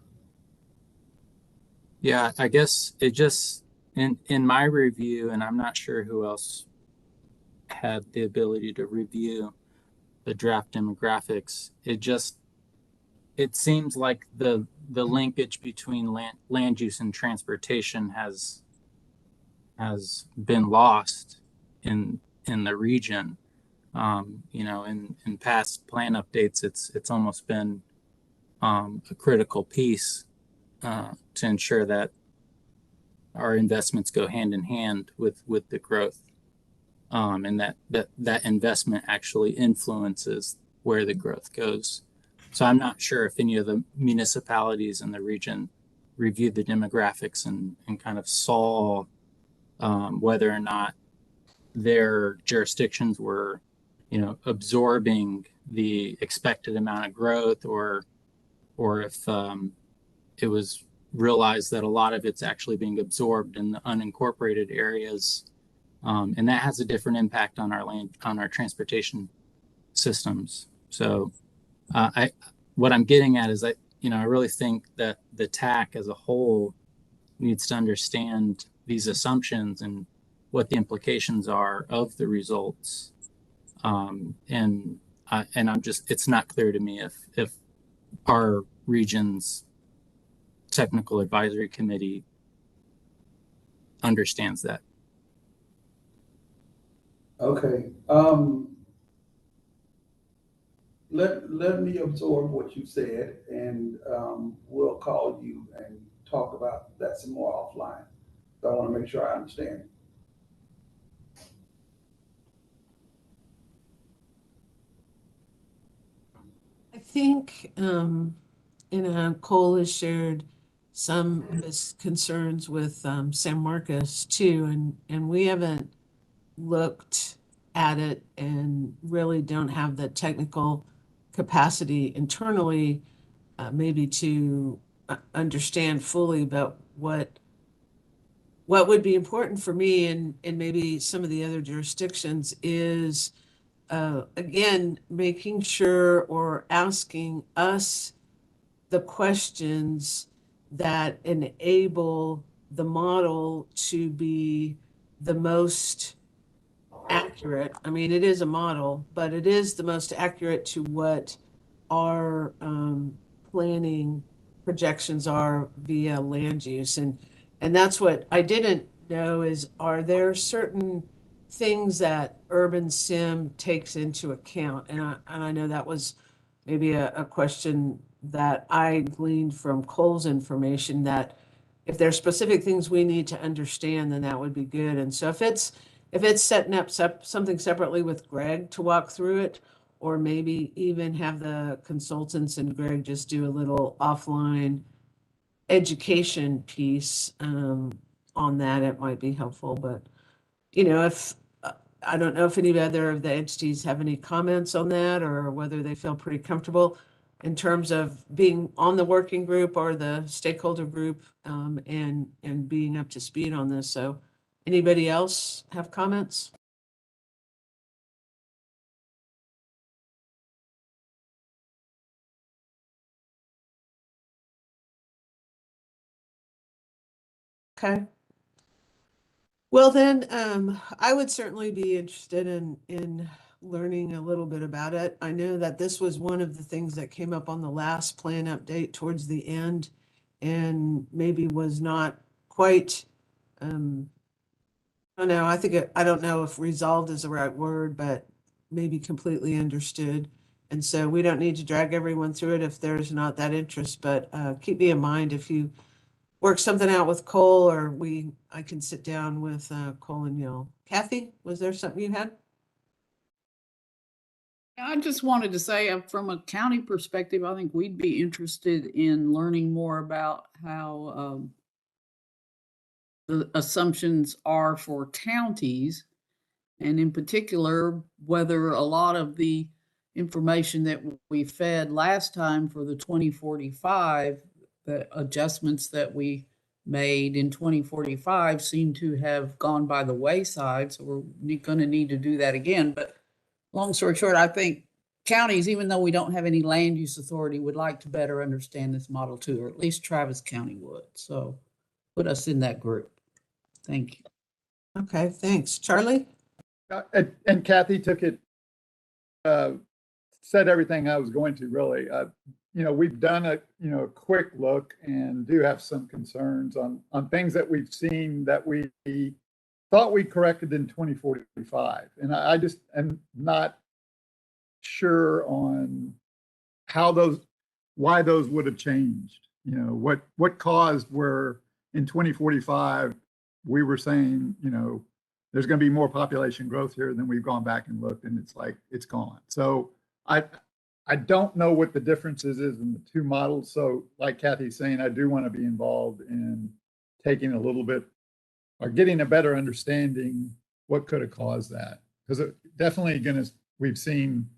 Yeah, I guess it just in my review, and I'm not sure who else had the ability to review the draft demographics. It seems like the linkage between land use and transportation has been lost in the region. You know, in past plan updates, it's almost been a critical piece to ensure that our investments go hand in hand with the growth, and that investment actually influences where the growth goes. So I'm not sure if any of the municipalities in the region reviewed the demographics and kind of saw whether or not their jurisdictions were, you know, absorbing the expected amount of growth, or if it was realized that a lot of it's actually being absorbed in the unincorporated areas, and that has a different impact on our transportation systems. So, what I'm getting at is that, you know, I really think that the TAC as a whole needs to understand these assumptions and what the implications are of the results. And I'm just, it's not clear to me if our region's technical advisory committee understands that. Okay. Let me absorb what you said, and we'll call you and talk about that some more offline. So I want to make sure I understand. I think, Cole has shared some of his concerns with San Marcos too, and we haven't looked at it and really don't have the technical capacity internally, maybe to understand fully about what would be important for me and maybe some of the other jurisdictions is, again, making sure or asking us the questions that enable the model to be the most accurate. I mean, it is a model, but it is the most accurate to what our planning projections are via land use. And that's what I didn't know is, are there certain things that Urban Sim takes into account? And I know that was maybe a question that I gleaned from Cole's information, that if there's specific things we need to understand, then that would be good. And so if it's setting up something separately with Greg to walk through it, or maybe even have the consultants and Greg just do a little offline education piece on that, it might be helpful. But, if I don't know if any other of the entities have any comments on that, or whether they feel pretty comfortable in terms of being on the working group or the stakeholder group, and being up to speed on this. So anybody else have comments? Okay. Well, then, I would certainly be interested in learning a little bit about it. I know that this was one of the things that came up on the last plan update towards the end, and maybe was not quite, I don't know, I don't know if resolved is the right word, but maybe completely understood. And so we don't need to drag everyone through it if there's not that interest, but keep me in mind if you work something out with Cole, or I can sit down with Cole and y'all. Kathy, was there something you had? I just wanted to say, from a county perspective, I think we'd be interested in learning more about how the assumptions are for counties, and in particular, whether a lot of the information that we fed last time for the 2045, the adjustments that we made in 2045 seem to have gone by the wayside. So we're going to need to do that again. But long story short, I think counties, even though we don't have any land use authority, would like to better understand this model too, or at least Travis County would. So put us in that group. Thank you. Okay, thanks. Charlie? And Kathy took it, said everything I was going to really. We've done a quick look and do have some concerns on things that we've seen that we thought we corrected in 2045. And I just am not sure on why those would have changed. What caused where in 2045 we were saying, there's going to be more population growth here, than we've gone back and looked, and it's like it's gone. So I don't know what the differences is in the two models. So like Kathy's saying, I do want to be involved in taking a little bit, or getting a better understanding what could have caused that. Because it definitely we've seen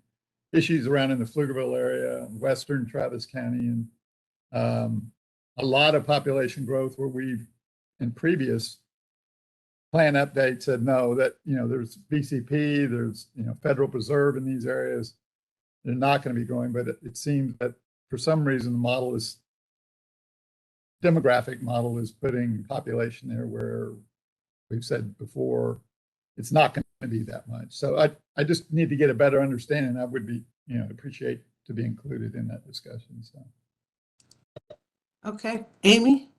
issues around in the Pflugerville area, western Travis County, and a lot of population growth where we've in previous plan update said no, that there's BCP, there's federal preserve in these areas. They're not going to be growing, but it seems that for some reason the demographic model is putting population there where we've said before it's not going to be that much. So I just need to get a better understanding. I would be appreciate to be included in that discussion. So Okay, Amy?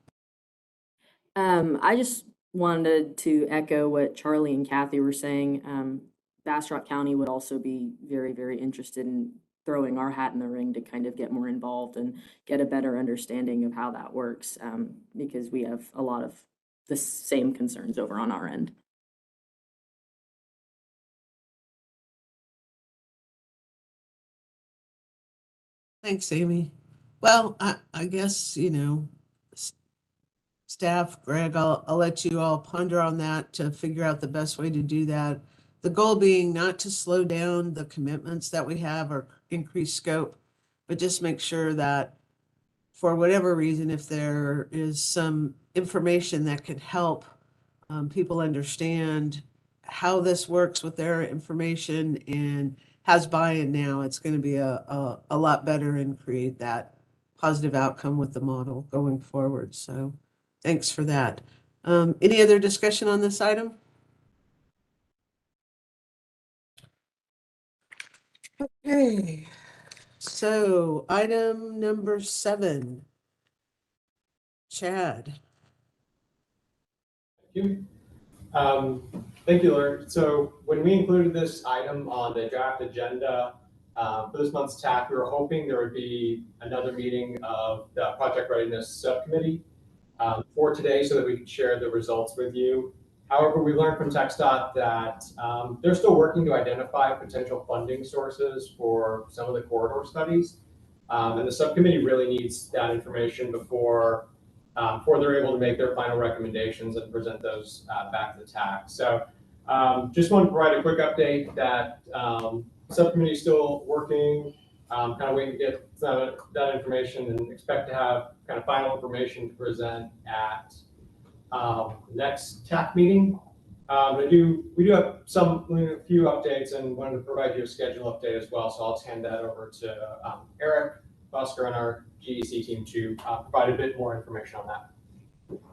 I just wanted to echo what Charlie and Kathy were saying. Bastrop County would also be very, very interested in throwing our hat in the ring to kind of get more involved and get a better understanding of how that works, because we have a lot of the same concerns over on our end. Thanks, Amy. Well, I guess, staff, Greg, I'll let you all ponder on that to figure out the best way to do that. The goal being not to slow down the commitments that we have or increase scope, but just make sure that for whatever reason, if there is some information that could help people understand how this works with their information and has buy-in now, it's going to be a lot better and create that positive outcome with the model going forward. So thanks for that. Any other discussion on this item? Okay, so item number 7. Chad. Thank you, Laura. So when we included this item on the draft agenda, For this month's TAC, we were hoping there would be another meeting of the Project Readiness Subcommittee for today so that we could share the results with you. However, we learned from TxDOT that they're still working to identify potential funding sources for some of the corridor studies. And the subcommittee really needs that information before they're able to make their final recommendations and present those back to the TAC. So just want to provide a quick update that subcommittee is still working, kind of waiting to get that information, and expect to have kind of final information to present at next TAC meeting. We do have a few updates and wanted to provide you a schedule update as well. So I'll hand that over to Eric Busker and our GEC team to provide a bit more information on that.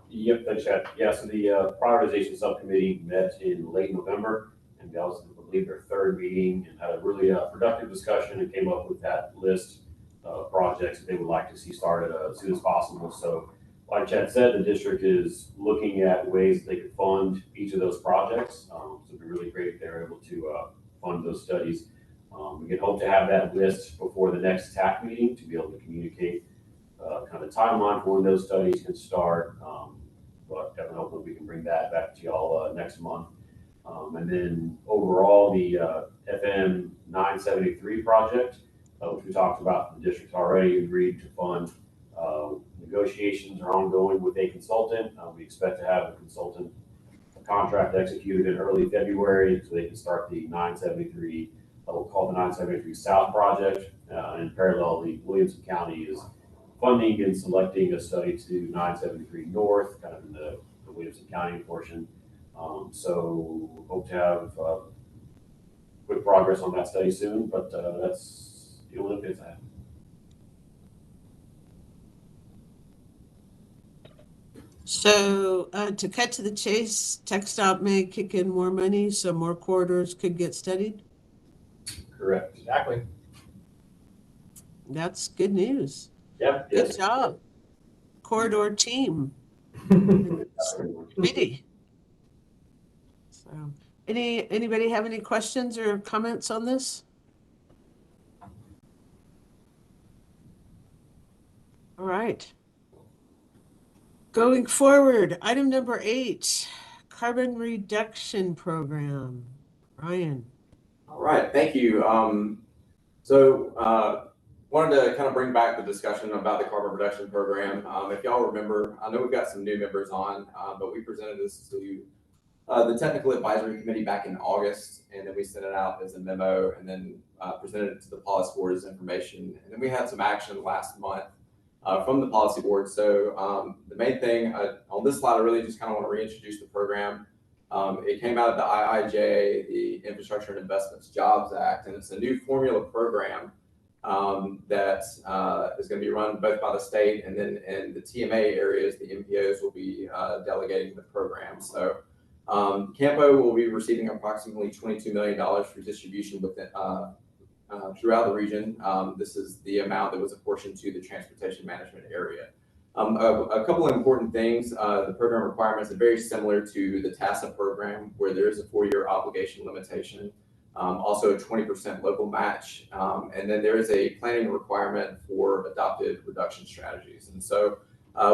Yep, thanks, Chad. Yeah, so the prioritization subcommittee met in late November, and that was, I believe, their third meeting, and had a really productive discussion and came up with that list of projects that they would like to see started as soon as possible. So like Chad said, the district is looking at ways they could fund each of those projects. So it'd be really great if they're able to fund those studies. We can hope to have that list before the next TAC meeting to be able to communicate kind of timeline for when those studies can start. But definitely hopefully we can bring that back to y'all next month. And then overall, the FM 973 project, which we talked about, the district already agreed to fund. Negotiations are ongoing with a consultant. We expect to have a consultant contract executed in early February so they can start the 973, we'll call the 973 South project. In parallel, the Williamson County is funding and selecting a study to 973 North, kind of in the Williamson County portion. So hope to have quick progress on that study soon, but that's the only updates I have. So to cut to the chase, TxDOT may kick in more money so more corridors could get studied? Correct. Exactly. That's good news. Yeah. Good job. Corridor team. Committee. So anybody have any questions or comments on this? All right. Going forward, item number 8, carbon reduction program. Ryan. All right, thank you. Wanted to kind of bring back the discussion about the carbon reduction program. If y'all remember, I know we've got some new members on, but we presented this to the technical advisory committee back in August, and then we sent it out as a memo, and then presented it to the policy board as information. And then we had some action last month from the policy board. So the main thing on this slide, I really just kind of want to reintroduce the program. It came out of the IIJA, the Infrastructure and Investments Jobs Act, and it's a new formula program that is going to be run both by the state, and then in the TMA areas, the MPOs will be delegating the program. So CAMPO will be receiving approximately $22 million for distribution within, throughout the region. This is the amount that was apportioned to the transportation management area. A couple of important things. The program requirements are very similar to the TASA program, where there is a 4-year obligation limitation, also a 20% local match, and then there is a planning requirement for adopted reduction strategies. And so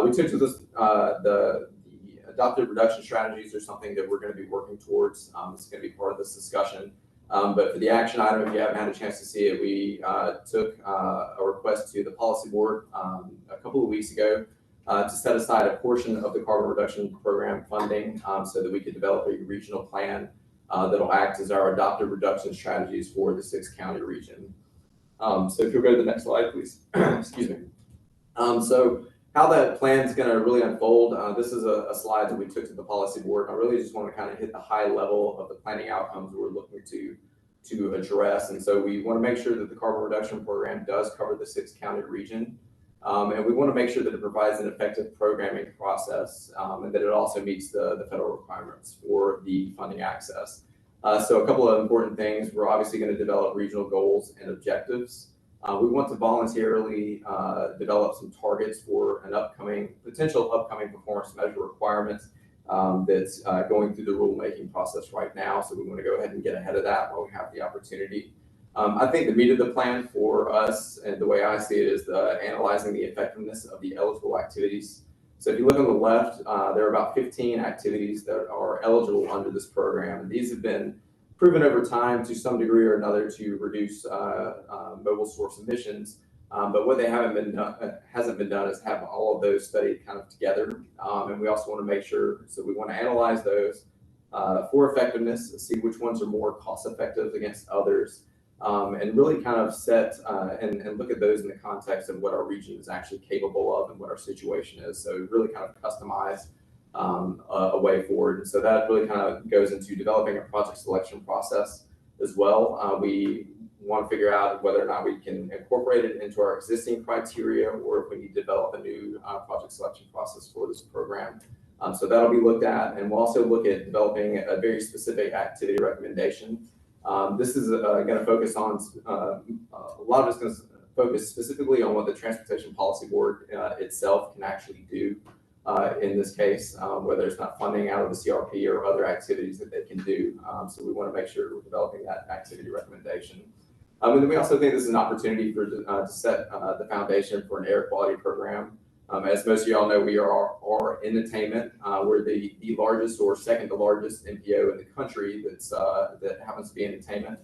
we took to this, the adopted reduction strategies are something that we're going to be working towards. It's going to be part of this discussion. But for the action item, if you haven't had a chance to see it, we took a request to the policy board a couple of weeks ago to set aside a portion of the carbon reduction program funding so that we could develop a regional plan that'll act as our adopted reduction strategies for the 6-county region. So if you'll go to the next slide, please. Excuse me. So how that plan is going to really unfold, this is a slide that we took to the policy board. I really just want to kind of hit the high level of the planning outcomes we're looking to address. And so we want to make sure that the carbon reduction program does cover the 6-county region. And we want to make sure that it provides an effective programming process and that it also meets the federal requirements for the funding access. So a couple of important things. We're obviously going to develop regional goals and objectives. We want to voluntarily develop some targets for an potential upcoming performance measure requirements that's going through the rulemaking process right now. So we want to go ahead and get ahead of that while we have the opportunity. I think the meat of the plan for us, and the way I see it, is analyzing the effectiveness of the eligible activities. So if you look on the left, there are about 15 activities that are eligible under this program. And these have been proven over time to some degree or another to reduce mobile source emissions. But what they hasn't been done is have all of those studied kind of together. And we also want to make sure, so we want to analyze those for effectiveness, see which ones are more cost effective against others, and really kind of set and look at those in the context of what our region is actually capable of and what our situation is. So really kind of customize a way forward. And so that really kind of goes into developing a project selection process as well. We want to figure out whether or not we can incorporate it into our existing criteria, or if we need to develop a new project selection process for this program. So that'll be looked at, and we'll also look at developing a very specific activity recommendation. This is going to focus on, a lot of it's going to focus specifically on what the Transportation Policy Board itself can actually do in this case, whether it's not funding out of the CRP or other activities that they can do. So we want to make sure we're developing that activity recommendation. And then we also think this is an opportunity for to set the foundation for an air quality program. As most of y'all know, we are in attainment. We're the largest or second to largest MPO in the country that happens to be in attainment.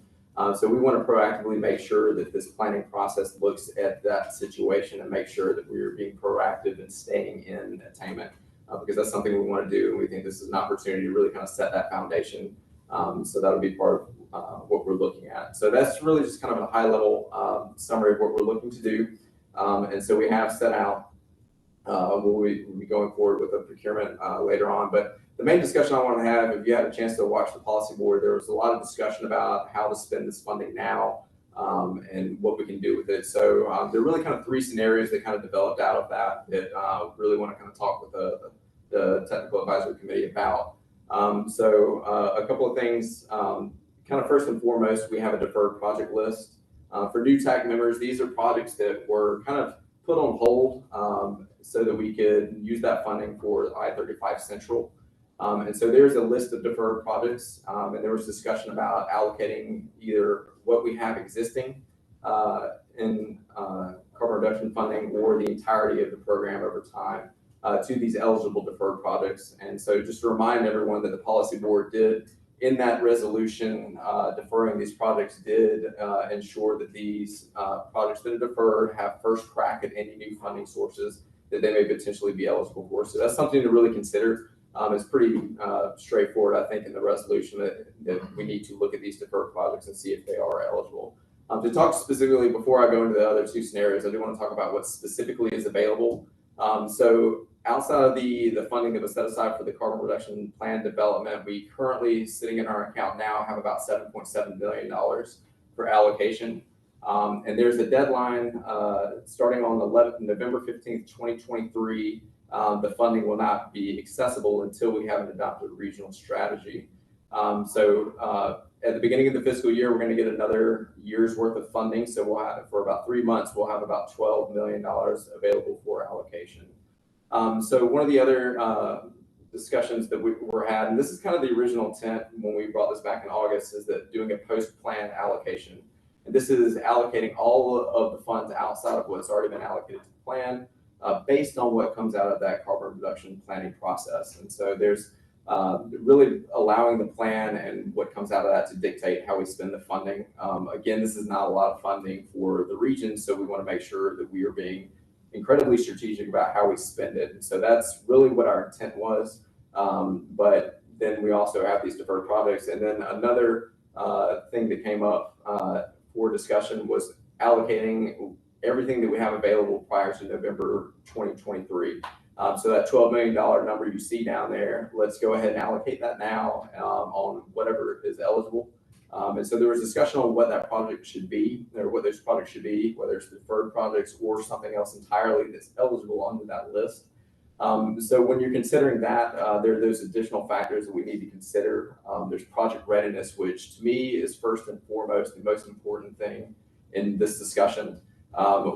So we want to proactively make sure that this planning process looks at that situation and make sure that we're being proactive and staying in attainment, because that's something we want to do. And we think this is an opportunity to really kind of set that foundation. So that'll be part of what we're looking at. So that's really just kind of a high level summary of what we're looking to do. And so we have set out, we'll be going forward with a procurement later on. But the main discussion I want to have, if you had a chance to watch the policy board, there was a lot of discussion about how to spend this funding now and what we can do with it. So there are really kind of three scenarios that kind of developed out of that really want to kind of talk with the technical advisory committee about. So a couple of things, kind of first and foremost, we have a deferred project list. For new TAC members, these are projects that were kind of put on hold so that we could use that funding for I-35 Central. And so there's a list of deferred projects, and there was discussion about allocating either what we have existing in carbon reduction funding or the entirety of the program over time to these eligible deferred projects. And so just to remind everyone that the policy board did, in that resolution, deferring these projects did ensure that these projects that are deferred have first crack at any new funding sources that they may potentially be eligible for. So that's something to really consider. It's pretty straightforward, I think, in the resolution that we need to look at these deferred projects and see if they are eligible. To talk specifically, before I go into the other two scenarios, I do want to talk about what specifically is available. So outside of the funding that was set aside for the carbon reduction plan development, we currently, sitting in our account now, have about $7.7 billion for allocation. And there's a deadline starting on November 15th, 2023. The funding will not be accessible until we have an adopted regional strategy. So at the beginning of the fiscal year, we're going to get another year's worth of funding. So we'll have, for about 3 months, we'll have about $12 million available for allocation. So one of the other discussions that were had, and this is kind of the original intent when we brought this back in August, is that doing a post-plan allocation. And this is allocating all of the funds outside of what's already been allocated to the plan based on what comes out of that carbon reduction planning process. And so there's really allowing the plan and what comes out of that to dictate how we spend the funding. Again, this is not a lot of funding for the region, so we want to make sure that we are being incredibly strategic about how we spend it. And so that's really what our intent was. But then we also have these deferred projects. And then another thing that came up for discussion was allocating everything that we have available prior to November 2023. So that $12 million number you see down there, let's go ahead and allocate that now on whatever is eligible. And so there was discussion on what that project should be, or what those projects should be, whether it's deferred projects or something else entirely that's eligible under that list. So when you're considering that, there are those additional factors that we need to consider. There's project readiness, which to me is first and foremost the most important thing in this discussion.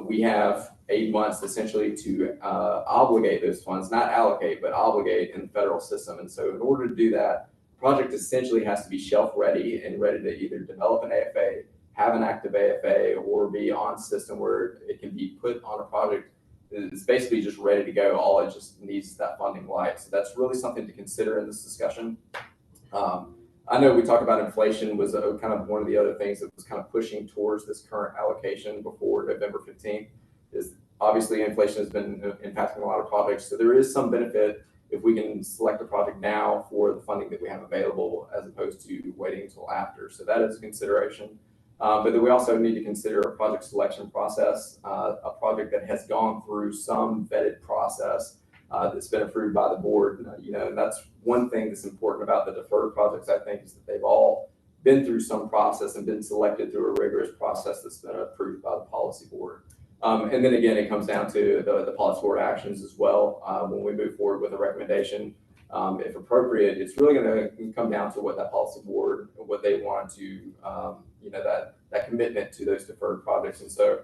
We have 8 months essentially to obligate those funds, not allocate, but obligate in the federal system. And so in order to do that, the project essentially has to be shelf ready and ready to either develop an AFA, have an active AFA or be on system where it can be put on a project. It's basically just ready to go. All it just needs that funding light. So that's really something to consider in this discussion. I know we talked about inflation was kind of one of the other things that was kind of pushing towards this current allocation before November 15th. Is obviously inflation has been impacting a lot of projects. So there is some benefit if we can select a project now for the funding that we have available as opposed to waiting until after. So that is a consideration. But then we also need to consider a project selection process, a project that has gone through some vetted process that's been approved by the board. And that's one thing that's important about the deferred projects, I think, is that they've all been through some process and been selected through a rigorous process that's been approved by the policy board. And then again, it comes down to the policy board actions as well. When we move forward with a recommendation, if appropriate, it's really going to come down to what that policy board, what they want to, that commitment to those deferred projects. And so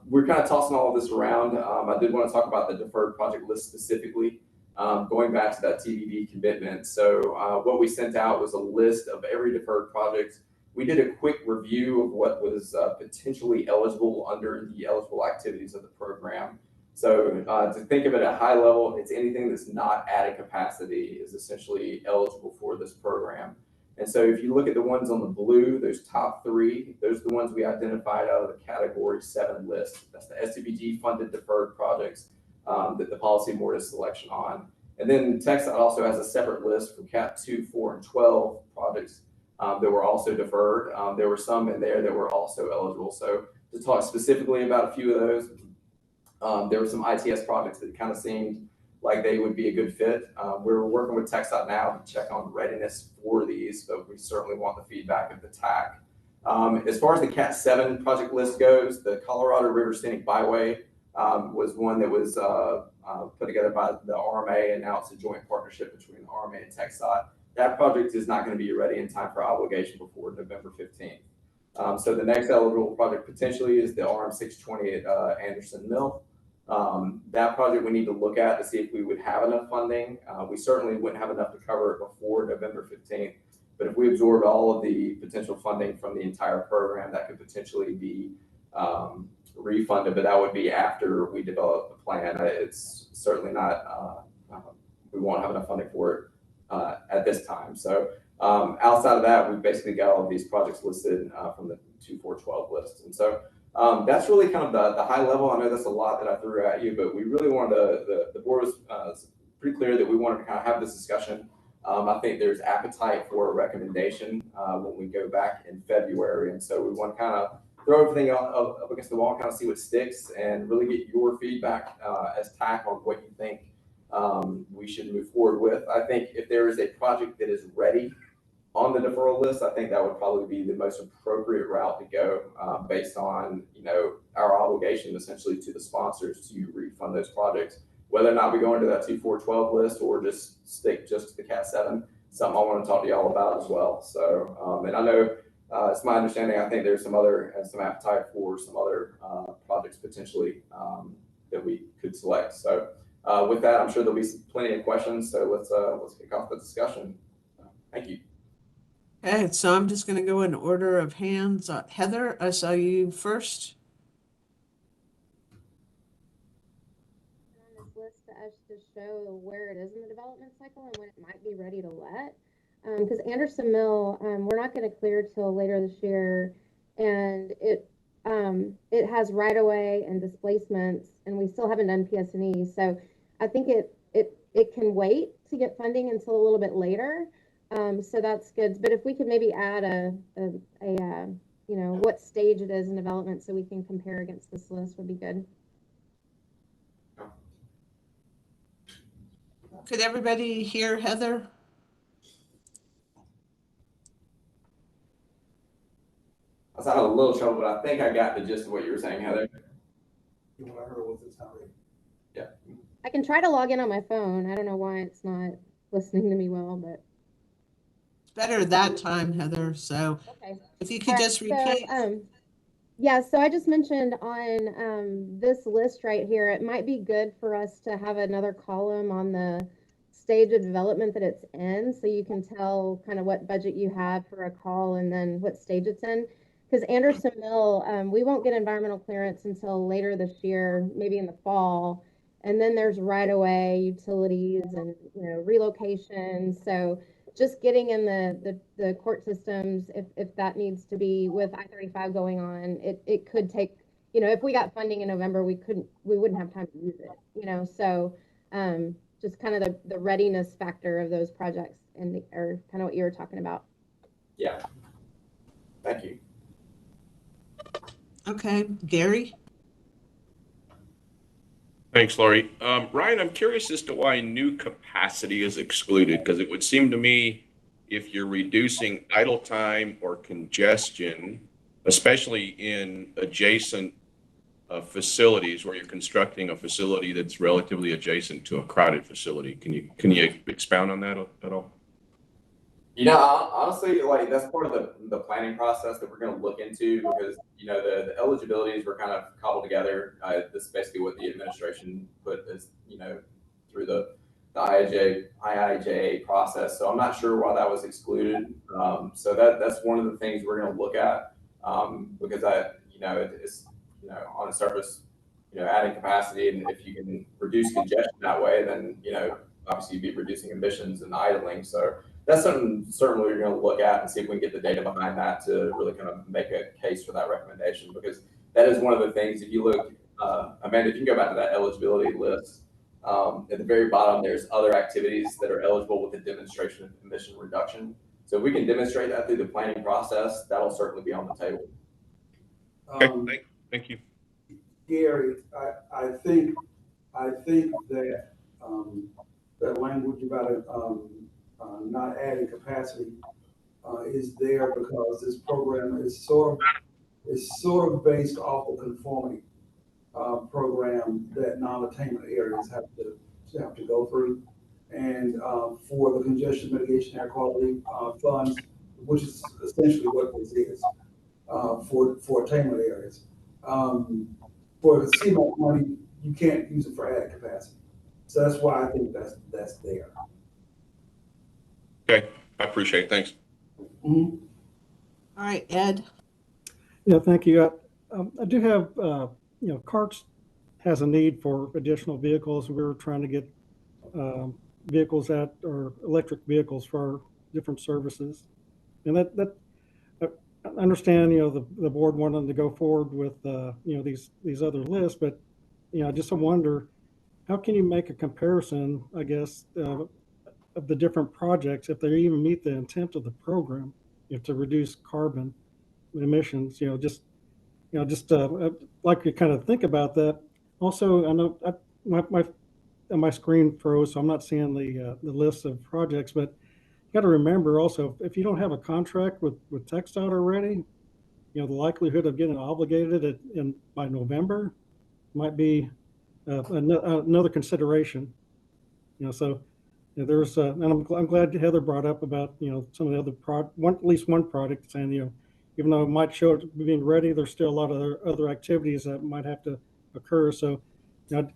we're kind of tossing all of this around. I did want to talk about the deferred project list specifically, going back to that TBD commitment. So what we sent out was a list of every deferred project. We did a quick review of what was potentially eligible under the eligible activities of the program. So to think of it at a high level, it's anything that's not at a capacity is essentially eligible for this program. And so if you look at the ones on the blue, those top three, those are the ones we identified out of the category 7 list. That's the SCBG funded deferred projects that the policy board is selection on. And then TxDOT also has a separate list for Cat 2, 4, and 12 projects that were also deferred. There were some in there that were also eligible. So to talk specifically about a few of those, there were some ITS projects that kind of seemed like they would be a good fit. We're working with TxDOT now to check on readiness for these, but we certainly want the feedback of the TAC. As far as the Cat 7 project list goes, the Colorado River Scenic Byway was one that was put together by the RMA, and now it's a joint partnership between the RMA and TxDOT. That project is not going to be ready in time for obligation before November 15th. So the next eligible project potentially is the RM 620 at Anderson Mill. That project we need to look at to see if we would have enough funding. We certainly wouldn't have enough to cover it before November 15th, but if we absorbed all of the potential funding from the entire program, that could potentially be refunded, but that would be after we develop the plan. It's certainly not, we won't have enough funding for it at this time. So outside of that, we've basically got all of these projects listed from the 2, 4, 12 list. And so that's really kind of the high level. I know that's a lot that I threw at you, but we really wanted the board was pretty clear that we wanted to kind of have this discussion. I think there's appetite for a recommendation when we go back in February. And so we want to kind of throw everything up against the wall and kind of see what sticks and really get your feedback as TAC on what you think we should move forward with. I think if there is a project that is ready on the deferral list, I think that would probably be the most appropriate route to go based on, our obligation essentially to the sponsors to refund those projects. Whether or not we go into that 2, 4, 12 list or just stick just to the Cat 7, something I want to talk to y'all about as well. So, and I know it's my understanding, I think there's some appetite for some other projects potentially that we could select. So with that, I'm sure there'll be plenty of questions. So let's kick off the discussion. Thank you. Okay, so I'm just going to go in order of hands. Heather, I saw you first. On this list to us to show where it is in the development cycle and when it might be ready to let. Because Anderson Mill, we're not going to clear till later this year, and it has right of way and displacements, and we still haven't done PS&E. So I think it can wait to get funding until a little bit later. So that's good. But if we could maybe add what stage it is in development so we can compare against this list would be good. Could everybody hear Heather? I was having a little trouble, but I think I got the gist of what you were saying, Heather. What I heard was it's not ready. Yeah. I can try to log in on my phone. I don't know why it's not listening to me well, but It's better that time, Heather. So okay. If you could just repeat. Yeah, so I just mentioned on this list right here, it might be good for us to have another column on the stage of development that it's in, so you can tell kind of what budget you have for a call and then what stage it's in. because Anderson Mill, we won't get environmental clearance until later this year, maybe in the fall. And then there's right-of-way utilities and, relocation. So just getting in the court systems, if that needs to be with I-35 going on, it could take, if we got funding in November, we wouldn't have time to use it, so just kind of the readiness factor of those projects or kind of what you were talking about. Yeah. Thank you. Okay, Gary? Thanks, Lori. Ryan, I'm curious as to why new capacity is excluded, because it would seem to me if you're reducing idle time or congestion, especially in adjacent facilities where you're constructing a facility that's relatively adjacent to a crowded facility. Can you expound on that at all? Honestly, like that's part of the planning process that we're going to look into because the eligibilities were kind of cobbled together. This is basically what the administration put as through the IIJA process. So I'm not sure why that was excluded. So that's one of the things we're going to look at because it's on the surface adding capacity, and if you can reduce congestion that way, then obviously you'd be reducing emissions and idling. So that's something certainly we're going to look at and see if we can get the data behind that to really kind of make a case for that recommendation, because that is one of the things. If you look, Amanda, if you can go back to that eligibility list, at the very bottom, there's other activities that are eligible with a demonstration of emission reduction. So if we can demonstrate that through the planning process, that'll certainly be on the table. Okay, thank you. Gary, I think that that language about it not adding capacity is there because this program is sort of based off the conformity program that non-attainment areas have to go through, and for the congestion mitigation air quality funds, which is essentially what this is for attainment areas. For the CMOP money, you can't use it for added capacity. So that's why I think that's there. Okay, I appreciate it. Thanks. All right, Ed. Yeah, thank you. I do have, CARTS has a need for additional vehicles. We were trying to get vehicles or electric vehicles for our different services. And that I understand, the board wanted to go forward with, these other lists, but, I just wonder, how can you make a comparison, I guess, of the different projects if they even meet the intent of the program, to reduce carbon emissions, I'd like to kind of think about that. Also, I know my screen froze, so I'm not seeing the list of projects, but you got to remember also, if you don't have a contract with TxDOT already, the likelihood of getting obligated by November might be another consideration. So there's and I'm glad Heather brought up about some of the other at least one project saying even though it might show it being ready, there's still a lot of other activities that might have to occur. So I'd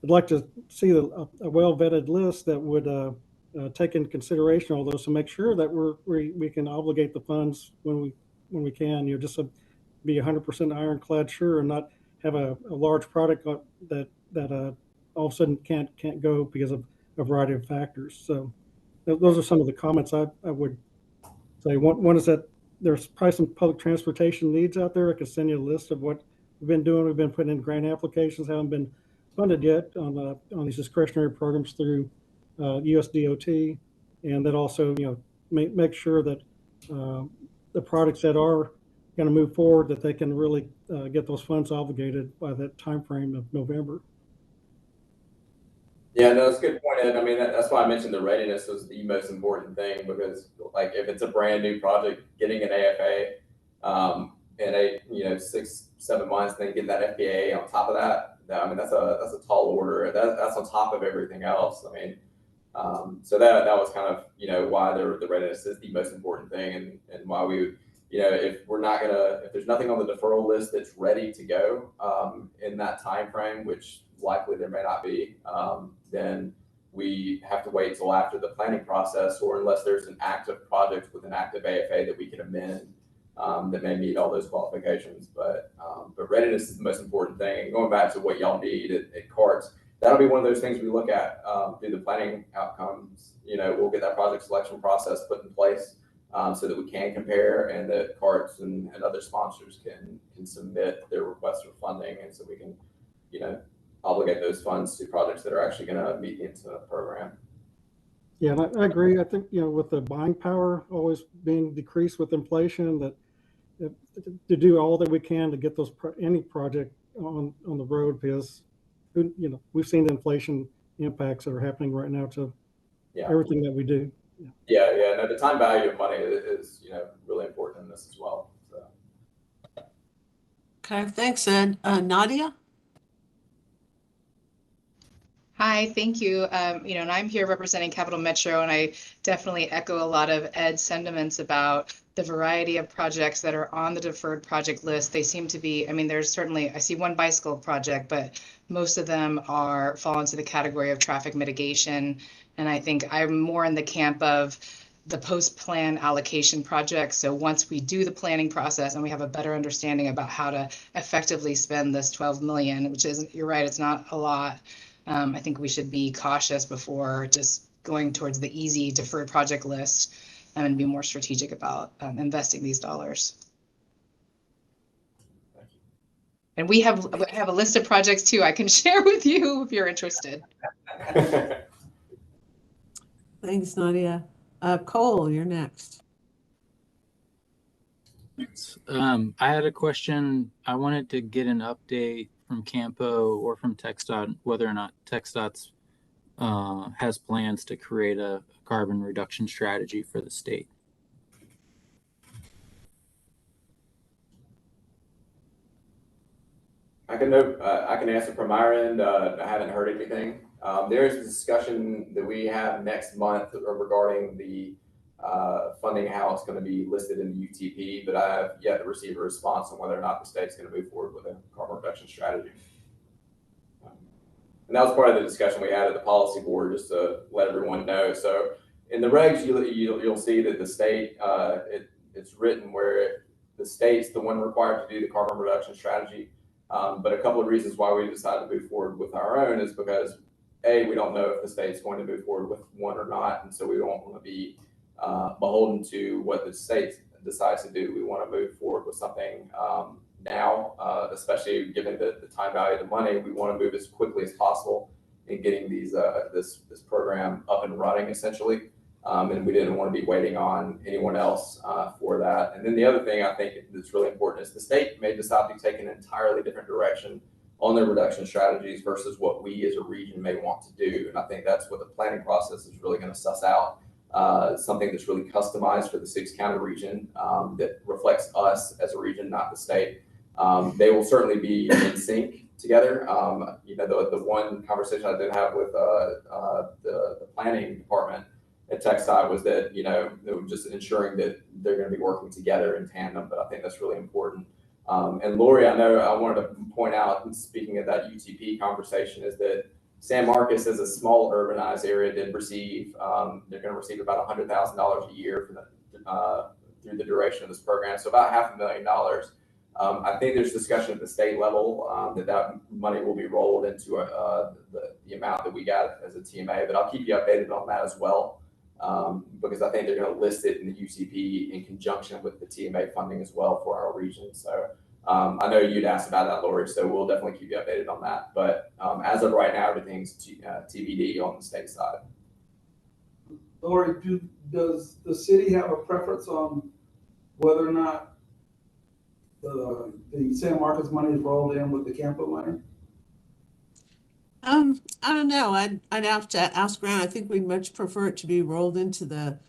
like to see a well vetted list that would take into consideration all those to make sure that we can obligate the funds when we can. Just to be 100% ironclad sure and not have a large product that all of a sudden can't go because of a variety of factors. So those are some of the comments I would say. One is that there's probably some public transportation needs out there. I could send you a list of what we've been doing. We've been putting in grant applications, haven't been funded yet on these discretionary programs through USDOT, and that also make sure that the products that are going to move forward, that they can really get those funds obligated by that time frame of November. Yeah, no, it's a good point, Ed. I mean, that's why I mentioned the readiness was the most important thing, because like if it's a brand new project, getting an AFA in 6-7 months, then get that FPA on top of that. I mean, that's a tall order. That's on top of everything else. I mean, so that was kind of why the readiness is the most important thing, and why we would if there's nothing on the deferral list that's ready to go in that time frame, which likely there may not be, then we have to wait until after the planning process, or unless there's an active project with an active AFA that we can amend that may meet all those qualifications. But readiness is the most important thing. And going back to what y'all need at CARTS, that'll be one of those things we look at through the planning outcomes. We'll get that project selection process put in place so that we can compare, and that CARTS and other sponsors can submit their requests for funding, and so we can, obligate those funds to projects that are actually going to meet the intent of the program. Yeah, and I agree. I think, with the buying power always being decreased with inflation, that to do all that we can to get those any project on the road, because we've seen the inflation impacts that are happening right now to everything that we do. Yeah. No, the time value of money is really important in this as well. So. Okay, thanks, Ed. Nadia? Hi, thank you. And I'm here representing Capital Metro, and I definitely echo a lot of Ed's sentiments about the variety of projects that are on the deferred project list. They seem to be, there's certainly, I see one bicycle project, but most of them fall into the category of traffic mitigation. And I think I'm more in the camp of the post-plan allocation projects. So once we do the planning process and we have a better understanding about how to effectively spend this 12 million, which is, you're right, it's not a lot. I think we should be cautious before just going towards the easy deferred project list and be more strategic about investing these dollars. And we have a list of projects too I can share with you if you're interested. Thanks, Nadia. Cole, you're next. Thanks. I had a question. I wanted to get an update from CAMPO or from TxDOT whether or not TxDOT has plans to create a carbon reduction strategy for the state. I can answer from our end. I haven't heard anything. There is a discussion that we have next month regarding the funding, how it's going to be listed in the UTP, but I have yet to receive a response on whether or not the state's going to move forward with a carbon reduction strategy. And that was part of the discussion we had at the policy board, just to let everyone know. So in the regs, you'll see that the state, it's written where the state's the one required to do the carbon reduction strategy. But a couple of reasons why we decided to move forward with our own is because, A, we don't know if the state's going to move forward with one or not. And so we don't want to be beholden to what the state decides to do. We want to move forward with something now, especially given the time value of the money. We want to move as quickly as possible in getting this program up and running, essentially. And we didn't want to be waiting on anyone else for that. And then the other thing I think that's really important is the state may decide to take an entirely different direction on their reduction strategies versus what we as a region may want to do. And I think that's what the planning process is really going to suss out. Something that's really customized for the 6-county region that reflects us as a region, not the state. They will certainly be in sync together. The one conversation I did have with the planning department at TxDOT was that, they were just ensuring that they're going to be working together in tandem, but I think that's really important. And Lori, I know I wanted to point out, speaking of that UTP conversation, is that San Marcos, as a small urbanized area, did receive, they're going to receive about $100,000 a year through the duration of this program, so about $500,000. I think there's discussion at the state level that money will be rolled into the amount that we got as a TMA, but I'll keep you updated on that as well, because I think they're going to list it in the UTP in conjunction with the TMA funding as well for our region. So I know you'd asked about that, Lori, so we'll definitely keep you updated on that. But as of right now, everything's TBD on the state side. Lori, does the city have a preference on whether or not the San Marcos money is rolled in with the CAMPO money? I don't know. I'd have to ask around. I think we'd much prefer it to be rolled into the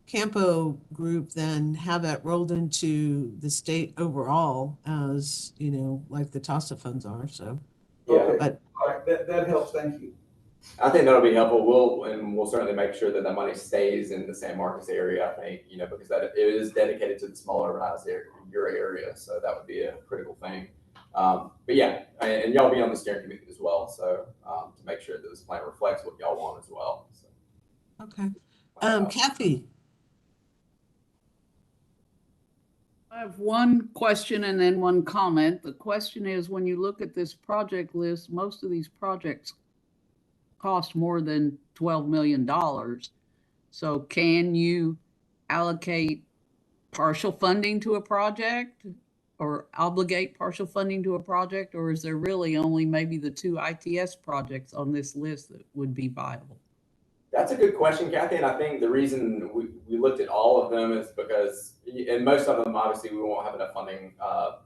CAMPO group than have it rolled into the state overall, as like the TASA funds are. So yeah, but all right, that helps. Thank you. I think that'll be helpful. We'll certainly make sure that the money stays in the San Marcos area. I think because that it is dedicated to the smaller urbanized area, so that would be a critical thing. But yeah, and y'all be on the steering committee as well, so to make sure that this plan reflects what y'all want as well. So. Okay, Kathy. I have one question and then one comment. The question is, when you look at this project list, most of these projects cost more than $12 million. So can you allocate partial funding to a project or obligate partial funding to a project? Or is there really only maybe the 2 ITS projects on this list that would be viable? That's a good question, Kathy, and I think the reason we looked at all of them is because, and most of them, obviously, we won't have enough funding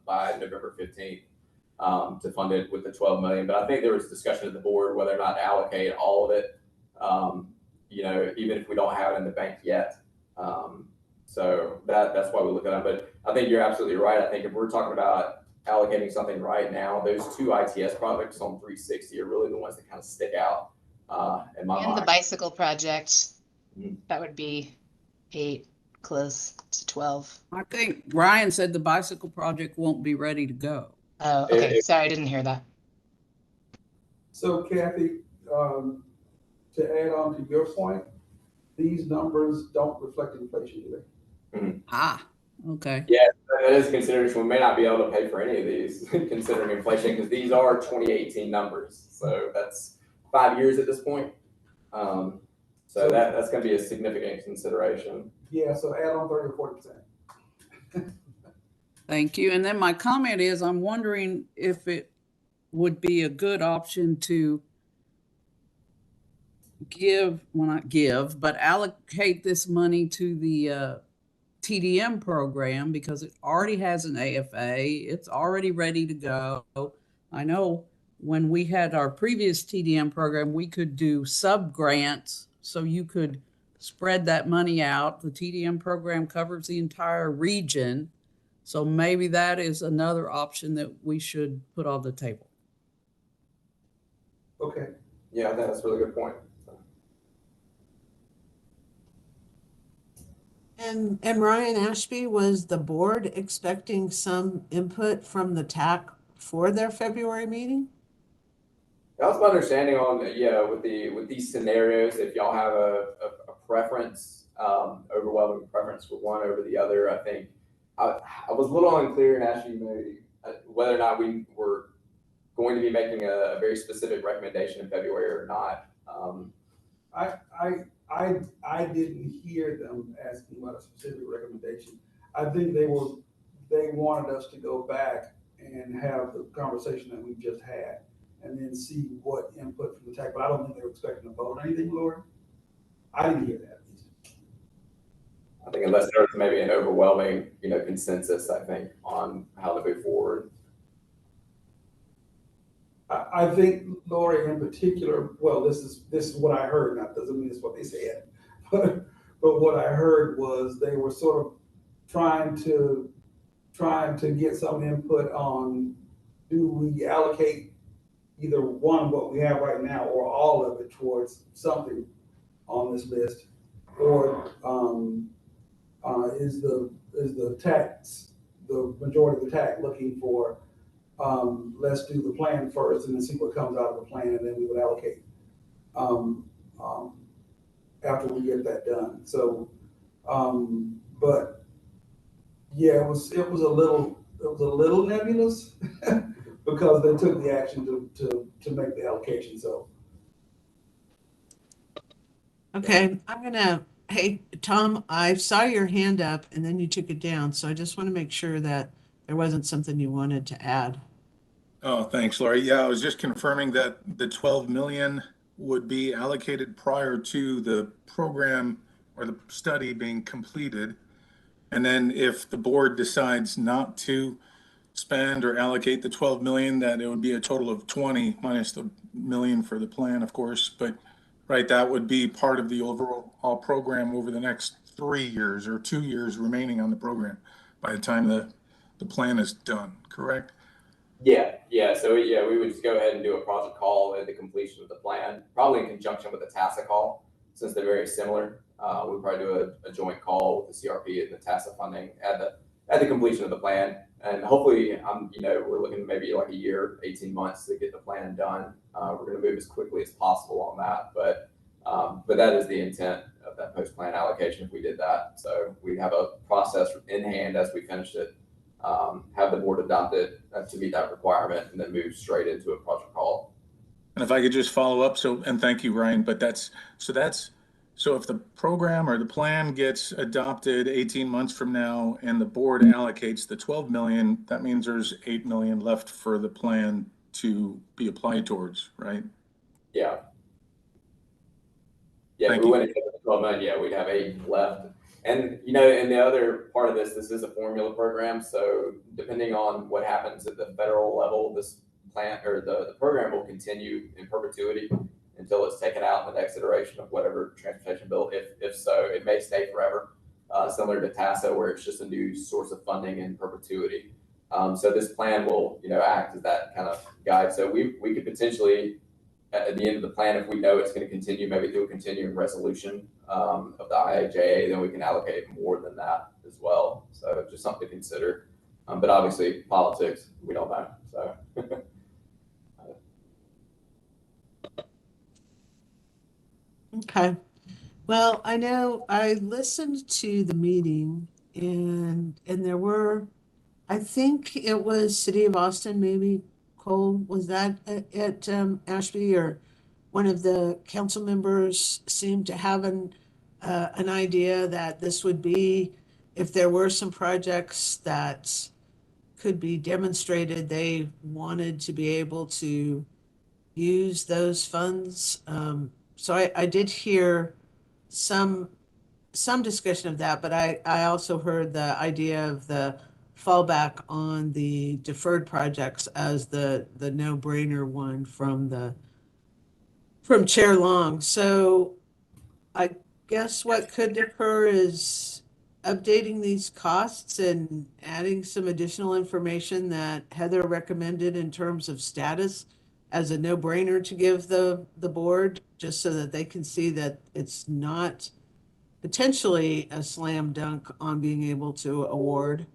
by November 15th to fund it with the 12 million. But I think there was discussion at the board whether or not to allocate all of it, even if we don't have it in the bank yet. So that's why we look at them. But I think you're absolutely right. I think if we're talking about allocating something right now, those 2 ITS projects on 360 are really the ones that kind of stick out. In my And mind. the bicycle project, that would be 8, close to 12. I think Ryan said the bicycle project won't be ready to go. Oh, okay. Sorry, I didn't hear that. So Kathy, to add on to your point, these numbers don't reflect inflation, do they? Ah, okay. Yeah, that is a consideration. We may not be able to pay for any of these considering inflation, because these are 2018 numbers. So that's 5 years at this point. So that's going to be a significant consideration. Yeah, so add on 30 or 40%. Thank you. And then my comment is, I'm wondering if it would be a good option to not give, but allocate this money to the TDM program, because it already has an AFA. It's already ready to go. I know when we had our previous TDM program, we could do sub grants, so you could spread that money out. The TDM program covers the entire region. So maybe that is another option that we should put on the table. Okay. Yeah, I think that's a really good point. And Ryan Ashby, was the board expecting some input from the TAC for their February meeting? That was my understanding on, with these scenarios, if y'all have a preference, overwhelming preference for one over the other. I think I was a little unclear, and actually maybe whether or not we were going to be making a very specific recommendation in February or not. I didn't hear them asking about a specific recommendation. I think they wanted us to go back and have the conversation that we just had, and then see what input from the TAC. But I don't think they were expecting to vote on anything, Lori. I didn't hear that. I think unless there was maybe an overwhelming, consensus, I think, on how to move forward. I think, Lori, in particular, well, this is what I heard. Now, doesn't mean it's what they said, but what I heard was they were sort of trying to get some input on, do we allocate either one, what we have right now, or all of it towards something on this list, or is the tax, the majority of the TAC looking for, let's do the plan first and then see what comes out of the plan, and then we would allocate after we get that done. So, but yeah, it was a little nebulous because they took the action to make the allocation. So. Okay, hey, Tom, I saw your hand up and then you took it down. So I just want to make sure that there wasn't something you wanted to add. Oh, thanks, Lori. Yeah, I was just confirming that the 12 million would be allocated prior to the program or the study being completed. And then if the board decides not to spend or allocate the 12 million, that it would be a total of 20 minus the million for the plan, of course. But right, that would be part of the overall program over the next 3 years or 2 years remaining on the program by the time the plan is done, correct? Yeah. So we would just go ahead and do a project call at the completion of the plan, probably in conjunction with the TASA call, since they're very similar. We'd probably do a joint call with the CRP and the TASA funding at the completion of the plan. And hopefully, we're looking maybe like a year, 18 months to get the plan done. We're going to move as quickly as possible on that, but that is the intent of that post-plan allocation if we did that. So we'd have a process in hand as we finished it have the board adopt it to meet that requirement, and then move straight into a project call. And if I could just follow up, and thank you, Ryan, but so if the program or the plan gets adopted 18 months from now and the board allocates the 12 million, that means there's 8 million left for the plan to be applied towards, right? Yeah. Yeah, Thank if we you. went into 12 million, yeah, we'd have 8 left. And, and the other part of this is a formula program. So depending on what happens at the federal level, this plan or the program will continue in perpetuity until it's taken out in the next iteration of whatever transportation bill. If so, it may stay forever, similar to TASA, where it's just a new source of funding in perpetuity. So this plan will, act as that kind of guide. So we could potentially, at the end of the plan, if we know it's going to continue, maybe do a continuing resolution of the IIJA, then we can allocate more than that as well. So just something to consider. But obviously, politics, we don't know. So. Okay. Well, I know I listened to the meeting and there were, I think it was City of Austin, maybe Cole, was that at Ashby, or one of the council members seemed to have an idea that this would be, if there were some projects that could be demonstrated, they wanted to be able to use those funds. So I did hear some discussion of that, but I also heard the idea of the fallback on the deferred projects as the no-brainer one from Chair Long. So I guess what could occur is updating these costs and adding some additional information that Heather recommended in terms of status as a no-brainer to give the board, just so that they can see that it's not potentially a slam dunk on being able to award.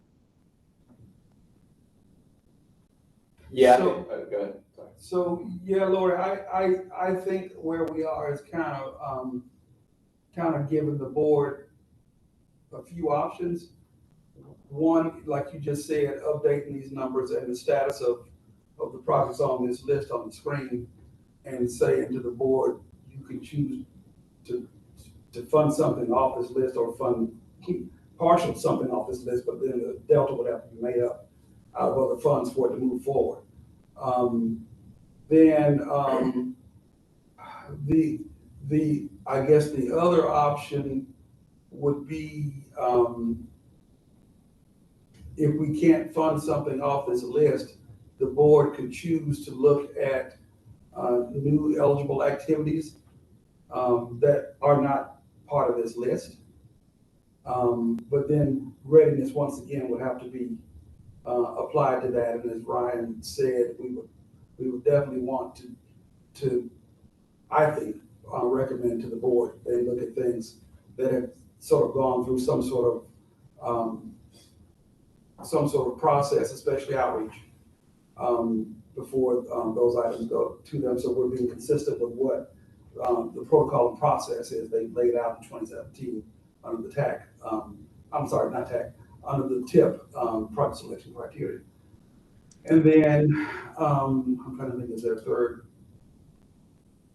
Yeah. So- Go ahead. Sorry. So, yeah, Lori, I think where we are is kind of giving the board a few options. One, like you just said, updating these numbers and the status of the projects on this list on the screen, and saying to the board, you can choose to fund something off this list or keep partial something off this list, but then the delta would have to be made up out of other funds for it to move forward. I guess the other option would be, if we can't fund something off this list, the board could choose to look at new eligible activities that are not part of this list. But then readiness, once again, would have to be applied to that. And as Ryan said, we would definitely want to I think, recommend to the board they look at things that have sort of gone through some sort of process, especially outreach, before those items go to them. So we're being consistent with what the protocol and process is they laid out in 2017 under the TAC. I'm sorry, not TAC, under the TIP project selection criteria. And then I'm trying to think, is there a third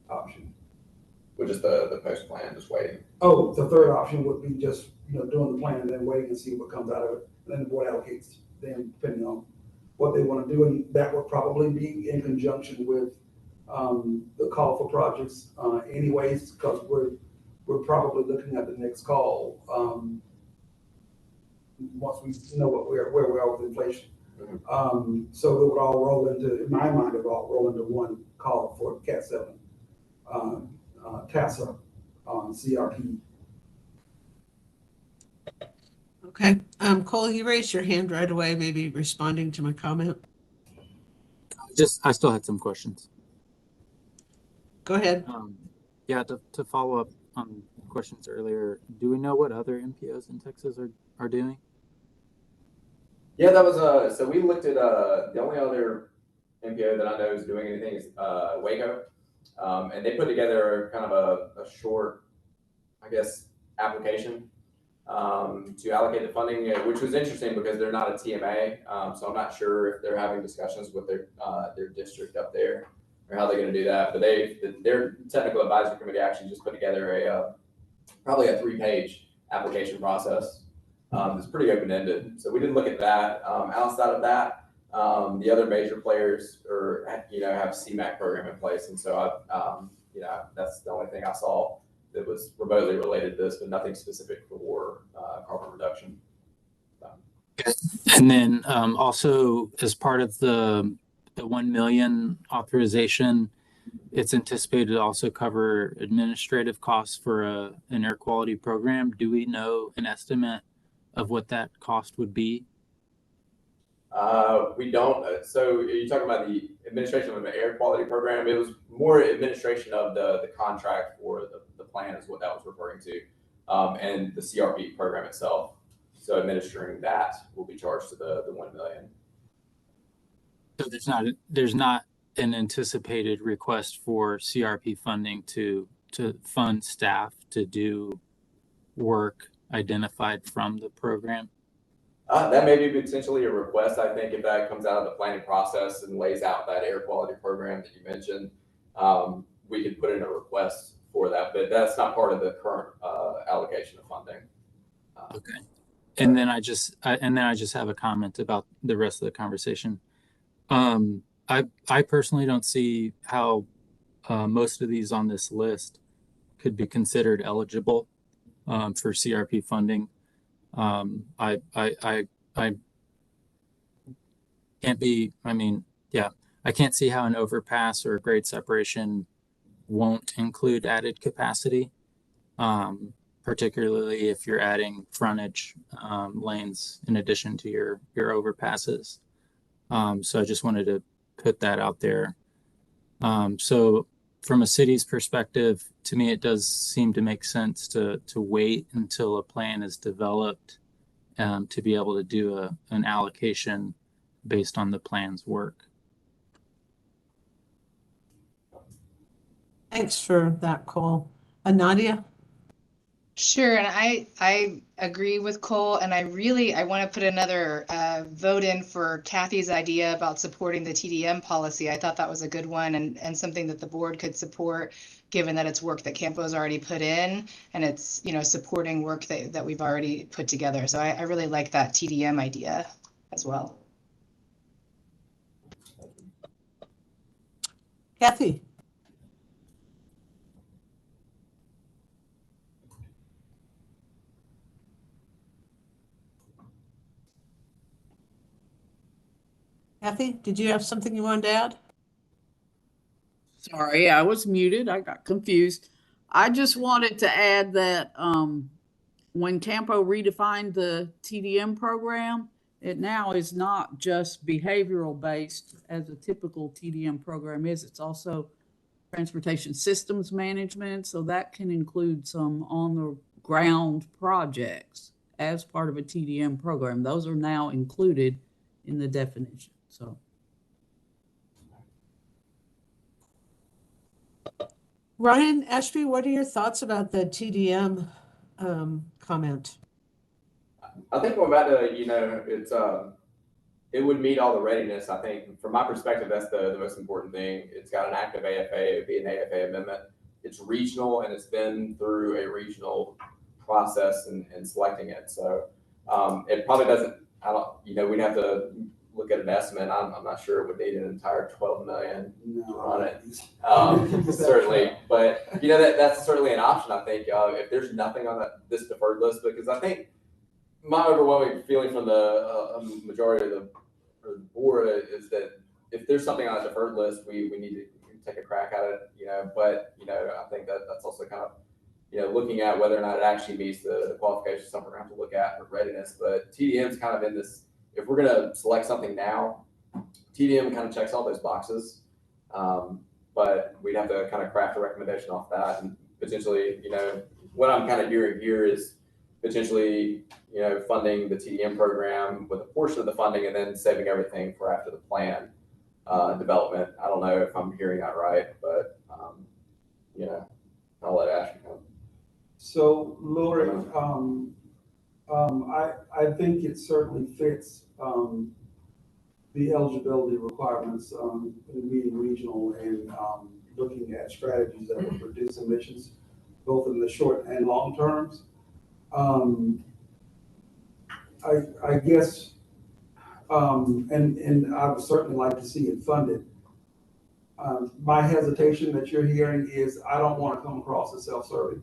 option? Which is the post plan, just waiting. Oh, the third option would be just, doing the plan and then waiting and see what comes out of it. And then the board allocates them depending on what they want to do. And that would probably be in conjunction with the call for projects anyways, because we're probably looking at the next call once we know where we are with inflation. So it would all roll into, in my mind, it would all roll into one call for CAT 7. TASA on CRP. Okay, Cole, you raised your hand right away, maybe responding to my comment. I still had some questions. Go ahead. Yeah, to follow up on questions earlier, do we know what other MPOs in Texas are doing? Yeah, that was so we looked at the only other MPO that I know is doing anything is Waco. And they put together kind of a short, I guess, application to allocate the funding, which was interesting because they're not a TMA. So I'm not sure if they're having discussions with their district up there or how they're going to do that. But their technical advisory committee actually just put together probably a 3-page application process. It's pretty open-ended. So we didn't look at that. Outside of that, the other major players have CMAQ program in place. And so that's the only thing I saw that was remotely related to this, but nothing specific for carbon reduction. And then also as part of the 1 million authorization, it's anticipated to also cover administrative costs for an air quality program. Do we know an estimate of what that cost would be? We don't. So are you talking about the administration of the air quality program? It was more administration of the contract for the plan is what that was referring to, and the CRP program itself. So administering that will be charged to the 1 million. So there's not an anticipated request for CRP funding to fund staff to do work identified from the program? That may be potentially a request. I think if that comes out of the planning process and lays out that air quality program that you mentioned, we could put in a request for that, but that's not part of the current allocation of funding. Okay. And then I just have a comment about the rest of the conversation. I personally don't see how most of these on this list could be considered eligible for CRP funding. I can't be, I can't see how an overpass or a grade separation won't include added capacity, particularly if you're adding frontage lanes in addition to your overpasses. So I just wanted to put that out there. So from a city's perspective, to me, it does seem to make sense to wait until a plan is developed to be able to do an allocation based on the plan's work. Thanks for that, Cole. Nadia? Sure, and I agree with Cole, and I want to put another vote in for Kathy's idea about supporting the TDM policy. I thought that was a good one and something that the board could support, given that it's work that CAMPO has already put in, and it's supporting work that we've already put together. So I really like that TDM idea as well. Kathy? Kathy, did you have something you wanted to add? Sorry, I was muted. I got confused. I just wanted to add that when CAMPO redefined the TDM program, it now is not just behavioral based as a typical TDM program is. It's also transportation systems management. So that can include some on the ground projects as part of a TDM program. Those are now included in the definition. So. Ryan Ashby, what are your thoughts about the TDM comment? I think going back to, it would meet all the readiness. I think from my perspective, that's the most important thing. It's got an active AFA, it'd be an AFA amendment. It's regional and it's been through a regional process and selecting it. So it probably doesn't, we'd have to look at an estimate. I'm not sure it would need an entire 12 million to run it. Certainly, but that's certainly an option. I think if there's nothing on this deferred list, because I think my overwhelming feeling from the majority of the board is that if there's something on a deferred list, we need to take a crack at it. But I think that's also kind of looking at whether or not it actually meets the qualifications. Something we're gonna have to look at for readiness. But TDM's kind of in this. If we're gonna select something now, TDM kind of checks all those boxes. But we'd have to kind of craft a recommendation off that, and potentially, what I'm kind of hearing here is potentially, funding the TDM program with a portion of the funding and then saving everything for after the plan development. I don't know if I'm hearing that right, but I'll let Ashley come. So Lori, I think it certainly fits, the eligibility requirements, in meeting regional and, looking at strategies that would reduce emissions, both in the short and long terms. I guess, and I would certainly like to see it funded. My hesitation that you're hearing is I don't want to come across as self-serving.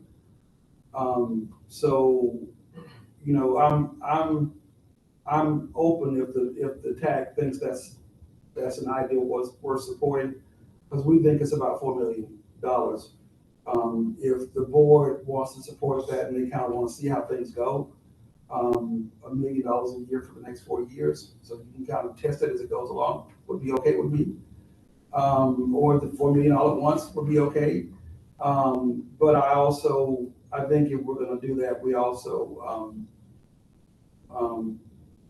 So, you know, I'm open if the TAC thinks that's an idea worth supporting, because we think it's about $4 million. If the board wants to support that and they kind of want to see how things go, $1 million a year for the next 4 years, so you can kind of test it as it goes along, would be okay with me. Or the $4 million all at once would be okay. But I think if we're going to do that, we also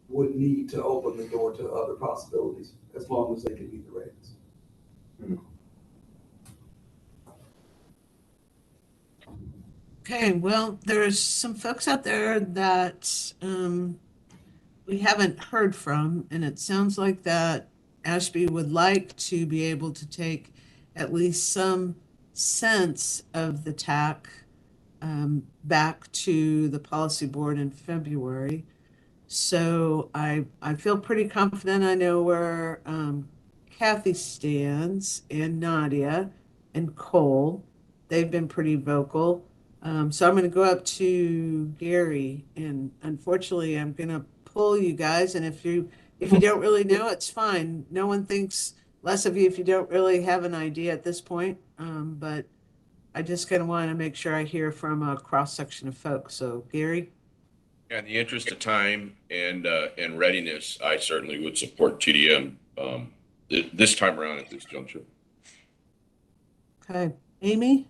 would need to open the door to other possibilities as long as they can meet the ratings. Okay, well, there's some folks out there that we haven't heard from, and it sounds like that Ashby would like to be able to take at least some sense of the TAC back to the policy board in February. So I feel pretty confident I know where Kathy stands, and Nadia and Cole. They've been pretty vocal. So I'm going to go up to Gary, and unfortunately I'm going to pull you guys. And if you don't really know, it's fine. No one thinks less of you if you don't really have an idea at this point. But I just kind of want to make sure I hear from a cross section of folks. So Gary. Yeah, in the interest of time and readiness, I certainly would support TDM this time around at this juncture. Okay, Amy?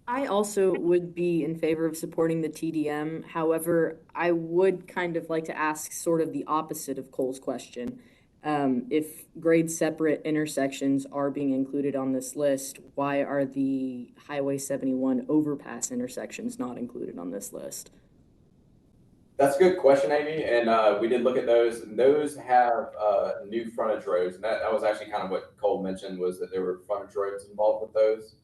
I also would be in favor of supporting the TDM. However, I would kind of like to ask sort of the opposite of Cole's question. If grade separate intersections are being included on this list, why are the Highway 71 overpass intersections not included on this list? That's a good question, Amy. And we did look at those, and those have new frontage roads. And that was actually kind of what Cole mentioned, was that there were frontage roads involved with those.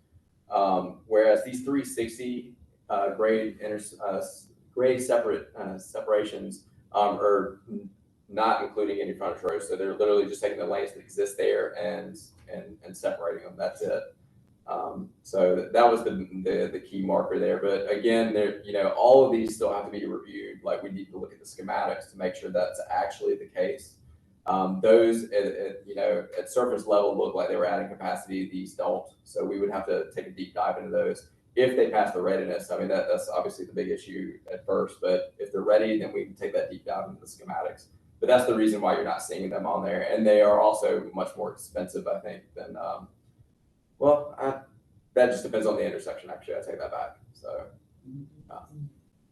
Whereas these 360 grade separations are not including any frontage roads. So they're literally just taking the lanes that exist there and separating them. That's it. So that was the key marker there. But again, all of these still have to be reviewed. Like, we need to look at the schematics to make sure that's actually the case. Those at surface level look like they were adding capacity. These don't. So we would have to take a deep dive into those if they pass the readiness. I mean, that's obviously the big issue at first, but if they're ready, then we can take that deep dive into the schematics. But that's the reason why you're not seeing them on there. And they are also much more expensive, I think, than, that just depends on the intersection. Actually, I take that back. So.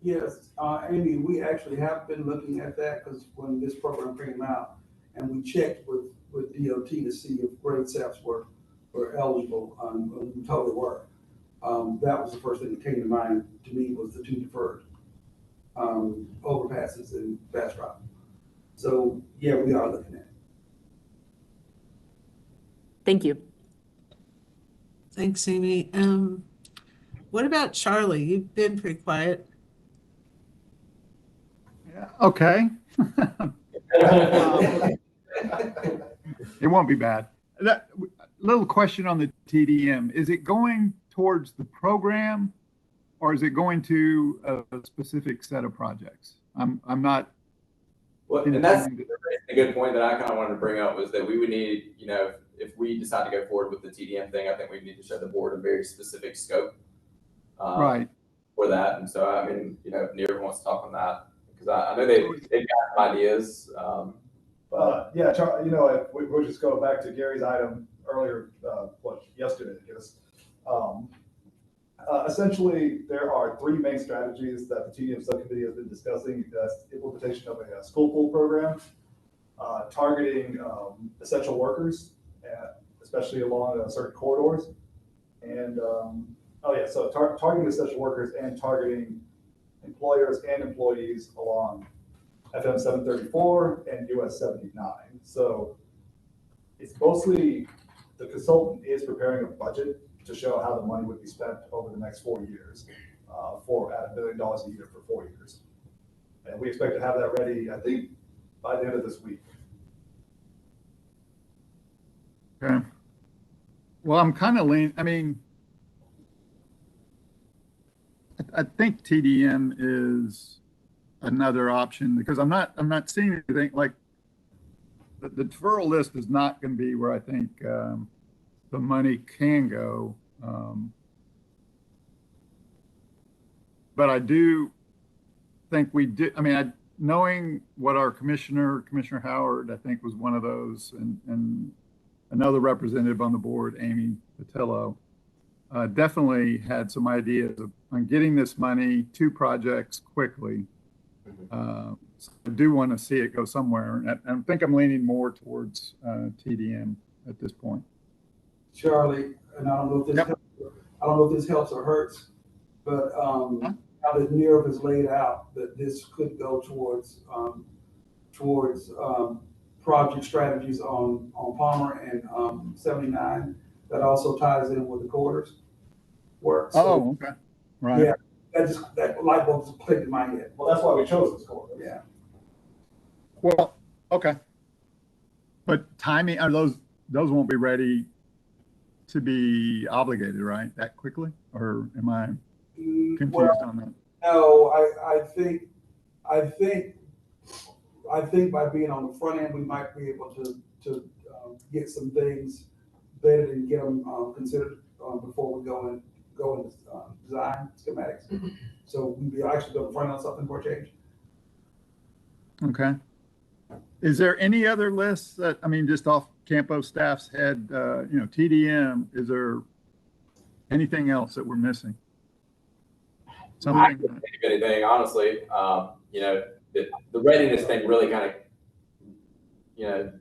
Yes, Amy, we actually have been looking at that, because when this program came out, and we checked with DOT to see if grade SEPs were eligible, we totally were. That was the first thing that came to mind to me, was the two deferred overpasses in Bastrop. So yeah, we are looking at it. Thank you. Thanks, Amy. What about Charlie? You've been pretty quiet. Yeah, okay. It won't be bad. Little question on the TDM. Is it going towards the program, or is it going to a specific set of projects? I'm not. Well, and that's a good point that I kind of wanted to bring up, was that we would need, if we decide to go forward with the TDM thing, I think we need to show the board a very specific scope Right. for that. And so, I mean, if Neer wants to talk on that, because I know they've got some ideas. Yeah, we'll just go back to Gary's item earlier, yesterday, I guess. Essentially, there are three main strategies that the TDM subcommittee has been discussing. That's implementation of a school pool program, targeting essential workers, especially along certain corridors, and so targeting essential workers and targeting employers and employees along FM 734 and US 79. So it's mostly, the consultant is preparing a budget to show how the money would be spent over the next 4 years, for at $1 billion a year for 4 years. And we expect to have that ready, I think, by the end of this week. Okay. Well, I'm kind of I mean, I think TDM is another option because I'm not seeing anything like the deferral list is not going to be where I think the money can go. But I do think we did. I mean, knowing what our Commissioner Howard, I think was one of those, and another representative on the board, Amy Patillo, definitely had some ideas on getting this money to projects quickly. So I do want to see it go somewhere. And I think I'm leaning more towards TDM at this point. Charlie, and I don't know if this helps, I don't know if this helps or hurts, but how the NERV is laid out, that this could go towards project strategies on Palmer and 79. That also ties in with the quarters work. So, okay, right. Yeah, that light bulb just clicked in my head. Well, that's why we chose this quarter. Yeah. Well, okay. But timing, are those won't be ready to be obligated, right? That quickly? Or am I confused on that? No, I think by being on the front end, we might be able to get some things vetted and get them considered before we go in design schematics. So we'd be actually on the front end of something for a change. Okay. Is there any other lists that, I mean, just off Campo staff's head, TDM, is there anything else that we're missing? Something. I couldn't think of anything, honestly. The readiness thing really kind of,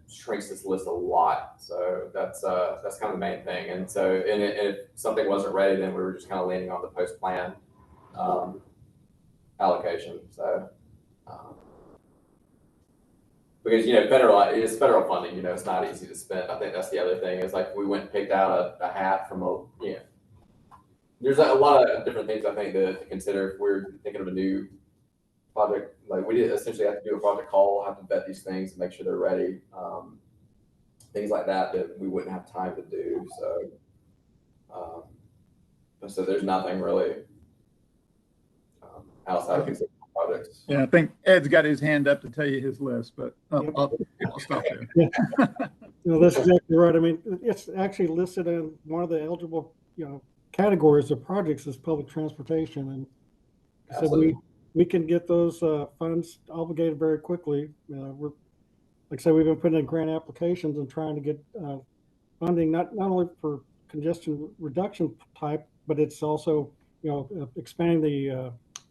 shrinks this list a lot. So that's kind of the main thing. And so, and if something wasn't ready, then we were just kind of leaning on the post plan allocation. So, because it's federal funding, it's not easy to spend. I think that's the other thing is like we went and picked out a hat from there's a lot of different things I think to consider if we're thinking of a new project. Like we did essentially have to do a project call, have to vet these things and make sure they're ready. Things like that we wouldn't have time to do. So there's nothing really outside of consideration projects. Yeah, I think Ed's got his hand up to tell you his list, but I'll stop there. Yeah. That's exactly right. I mean, it's actually listed in one of the eligible, categories of projects is public transportation, and so we can get those funds obligated very quickly. We're, like I said, we've been putting in grant applications and trying to get funding not only for congestion reduction type, but it's also expanding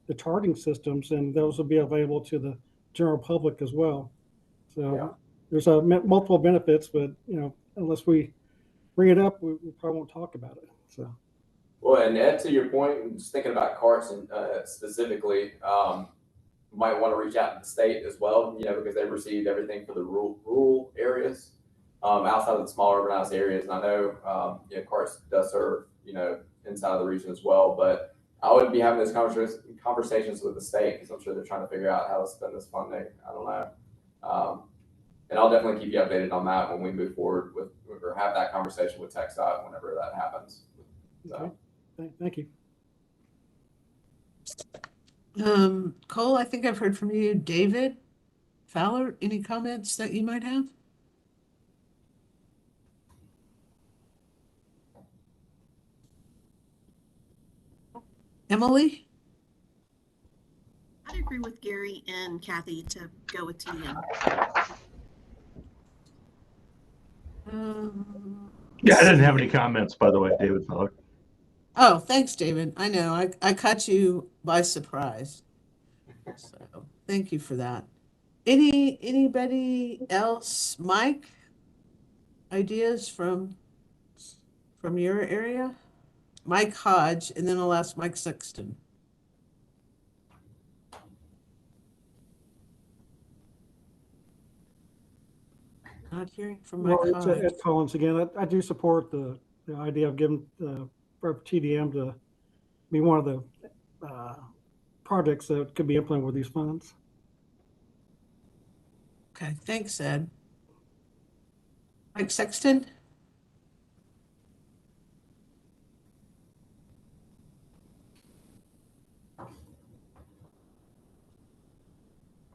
the charging systems, and those will be available to the general public as well. So there's multiple benefits, but unless we bring it up, we probably won't talk about it. So. Well, and Ed, to your point, just thinking about Carson specifically, might want to reach out to the state as well, because they've received everything for the rural areas outside of the small urbanized areas. And I know, Carson does serve, inside of the region as well. But I would be having those conversations with the state because I'm sure they're trying to figure out how to spend this funding. I don't know. And I'll definitely keep you updated on that when we move forward with or have that conversation with TxDOT whenever that happens. So. Okay. Thank you. Cole, I think I've heard from you. David Fowler, any comments that you might have? Emily? I'd agree with Gary and Kathy to go with TDM. Yeah, I didn't have any comments, by the way, David Feller. Oh, thanks, David. I know I caught you by surprise. So thank you for that. Anybody else? Mike? Ideas from your area? Mike Hodge, and then I'll ask Mike Sexton. Not hearing from my Well, it's colleagues. Ed Collins again. I do support the idea of giving for TDM to be one of the projects that could be implemented with these funds. Okay, thanks, Ed. Mike Sexton?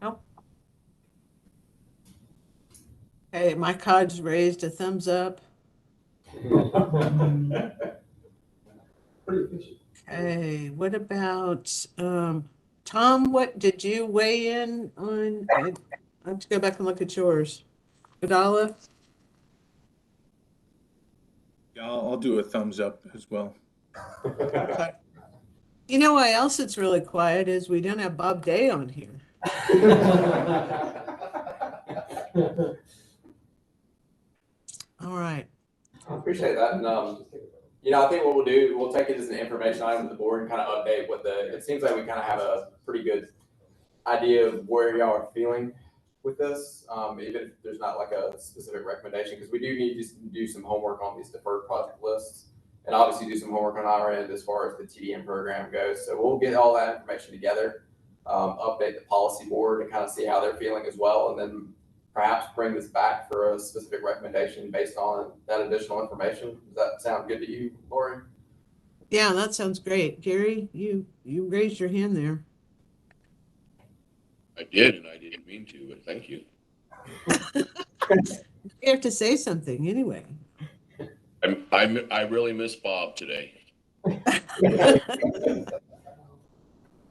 Nope. Okay, Mike Hodge raised a thumbs up. Okay, what about Tom? What did you weigh in on? I have to go back and look at yours. Godala? Yeah, I'll do a thumbs up as well. Okay. You know why else it's really quiet is we don't have Bob Day on here. All right. I appreciate that. And, I think what we'll do, we'll take it as an information item with the board and kind of update it seems like we kind of have a pretty good idea of where y'all are feeling with this, even if there's not like a specific recommendation, because we do need to do some homework on these deferred project lists and obviously do some homework on our end as far as the TDM program goes. So we'll get all that information together, update the policy board and kind of see how they're feeling as well. And then perhaps bring this back for a specific recommendation based on that additional information. Does that sound good to you, Lori? Yeah, that sounds great. Gary, you raised your hand there. I did, and I didn't mean to, but thank you. You have to say something anyway. I really miss Bob today.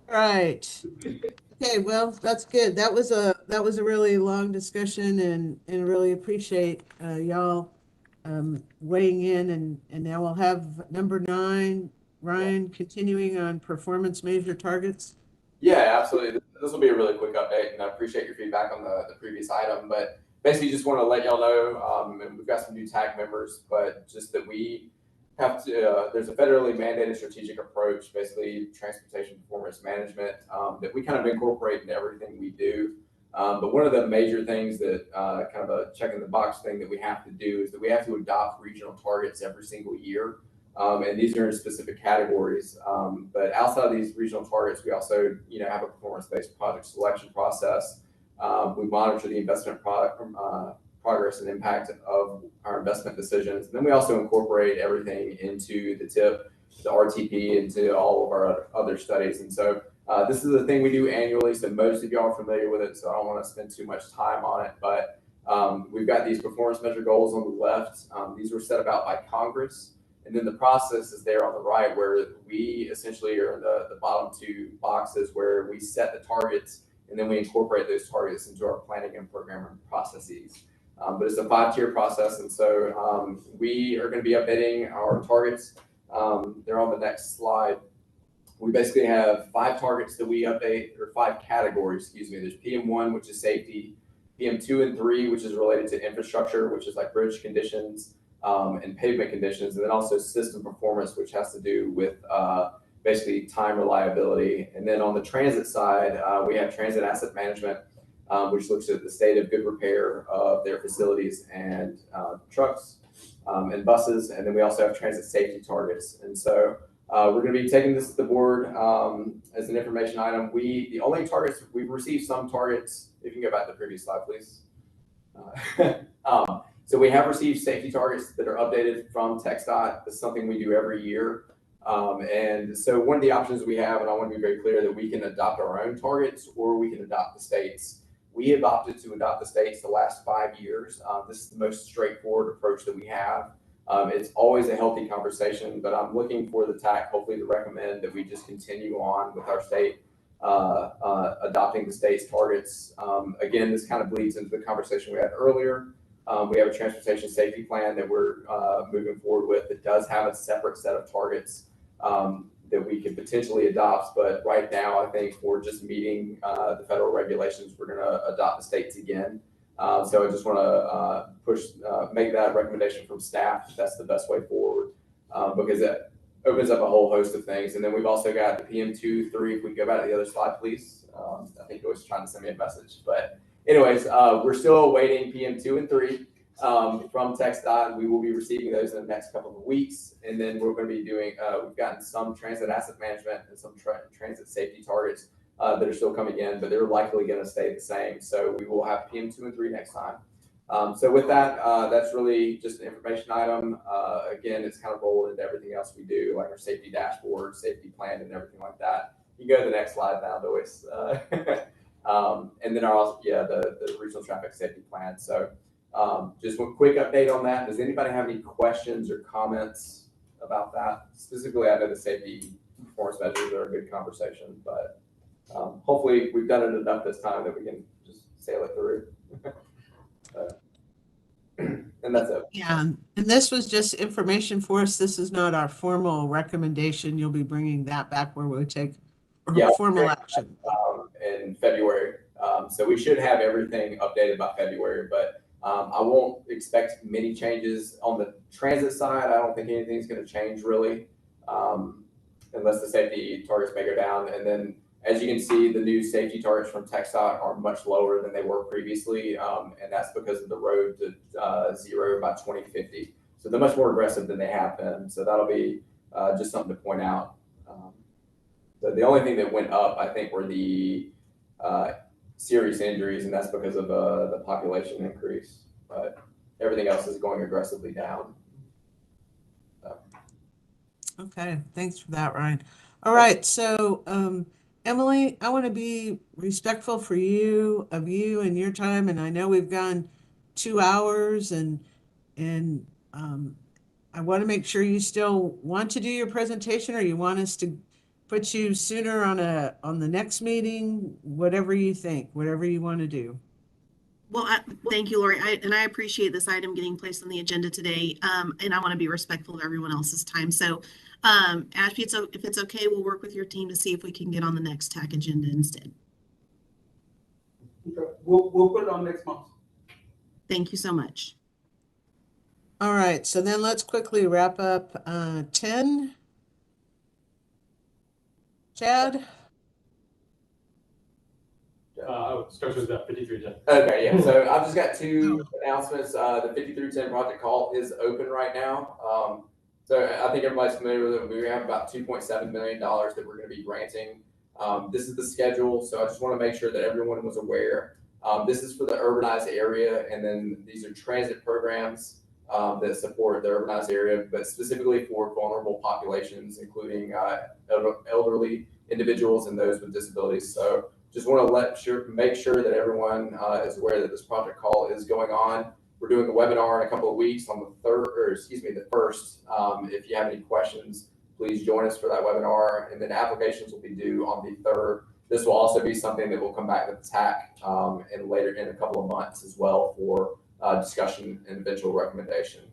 Right. Okay, well, that's good. That was a really long discussion and really appreciate y'all weighing in and now we'll have number 9, Ryan, continuing on performance measure targets. Yeah, absolutely. This will be a really quick update, and I appreciate your feedback on the previous item. But basically, just want to let y'all know, and we've got some new TAG members, but just that we have to, there's a federally mandated strategic approach, basically transportation performance management, that we kind of incorporate into everything we do. But one of the major things that kind of a check in the box thing that we have to do is that we have to adopt regional targets every single year. And these are in specific categories. But outside of these regional targets, we also, have a performance-based project selection process. We monitor the investment progress and impact of our investment decisions. And then we also incorporate everything into the TIP, the RTP, into all of our other studies. And so this is a thing we do annually. So most of y'all are familiar with it. So I don't want to spend too much time on it. But we've got these performance measure goals on the left. These were set about by Congress. And then the process is there on the right, where we essentially are in the bottom 2 boxes where we set the targets and then we incorporate those targets into our planning and programming processes. But it's a 5-tier process. And so we are going to be updating our targets. They're on the next slide. We basically have 5 targets that we update, or 5 categories, excuse me. There's PM1, which is safety, PM2 and 3, which is related to infrastructure, which is like bridge conditions, and pavement conditions, and then also system performance, which has to do with basically time reliability. And then on the transit side, we have transit asset management, which looks at the state of good repair of their facilities and trucks and buses. And then we also have transit safety targets. And so we're going to be taking this to the board as an information item. The only targets, we've received some targets. If you can go back to the previous slide, please. So we have received safety targets that are updated from TxDOT. This is something we do every year. And so one of the options we have, and I want to be very clear, that we can adopt our own targets or we can adopt the states. We have opted to adopt the states the last 5 years. This is the most straightforward approach that we have. It's always a healthy conversation, but I'm looking for the TAC hopefully to recommend that we just continue on with our state adopting the state's targets. Again, this kind of bleeds into the conversation we had earlier. We have a transportation safety plan that we're moving forward with that does have a separate set of targets that we could potentially adopt. But right now, I think for just meeting the federal regulations, we're going to adopt the states again. So I just want to make that recommendation from staff. That's the best way forward because it opens up a whole host of things. And then we've also got the PM2, 3. If we can go back to the other slide, please. I think it was trying to send me a message. But anyways, we're still awaiting PM2 and 3. from TxDOT, and we will be receiving those in the next couple of weeks. And then we're going to be doing, we've gotten some transit asset management and some transit safety targets that are still coming in, but they're likely going to stay the same. So we will have PM 2 and 3 next time. So with that, that's really just an information item. Again, it's kind of rolled into everything else we do, like our safety dashboard, safety plan, and everything like that. You can go to the next slide now, Lois. And then the regional traffic safety plan. So just one quick update on that. Does anybody have any questions or comments about that? Specifically, I know the safety performance measures are a good conversation, but hopefully we've done it enough this time that we can just sail it through. And that's it. Yeah, and this was just information for us. This is not our formal recommendation. You'll be bringing that back where we take formal action. In February. So we should have everything updated by February, but I won't expect many changes on the transit side. I don't think anything's going to change really, unless the safety targets may go down. And then, as you can see, the new safety targets from TxDOT are much lower than they were previously, and that's because of the road to zero by 2050. So they're much more aggressive than they have been. So that'll be just something to point out. So the only thing that went up, I think, were the serious injuries, and that's because of the population increase. But everything else is going aggressively down. So. Okay, thanks for that, Ryan. All right, so Emily, I want to be respectful of you and your time, and I know we've gone 2 hours, and I want to make sure you still want to do your presentation, or you want us to put you sooner on the next meeting, whatever you think, whatever you want to do. Well, thank you, Lori. I appreciate this item getting placed on the agenda today. And I want to be respectful of everyone else's time. So Ashby, if it's okay, we'll work with your team to see if we can get on the next TAC agenda instead. Okay. We'll put it on next month. Thank you so much. All right, so then let's quickly wrap up 10. Chad? Starts with 5310. Okay, yeah. So I've just got 2 announcements. The 5310 project call is open right now. So I think everybody's familiar with it. We have about $2.7 million that we're going to be granting. This is the schedule, so I just want to make sure that everyone was aware. This is for the urbanized area, and then these are transit programs that support the urbanized area, but specifically for vulnerable populations, including elderly individuals and those with disabilities. So just want to make sure that everyone is aware that this project call is going on. We're doing a webinar in a couple of weeks on the 1st. If you have any questions, please join us for that webinar. And then applications will be due on the 3rd. This will also be something that will come back to the TAC later in a couple of months as well for discussion and eventual recommendation.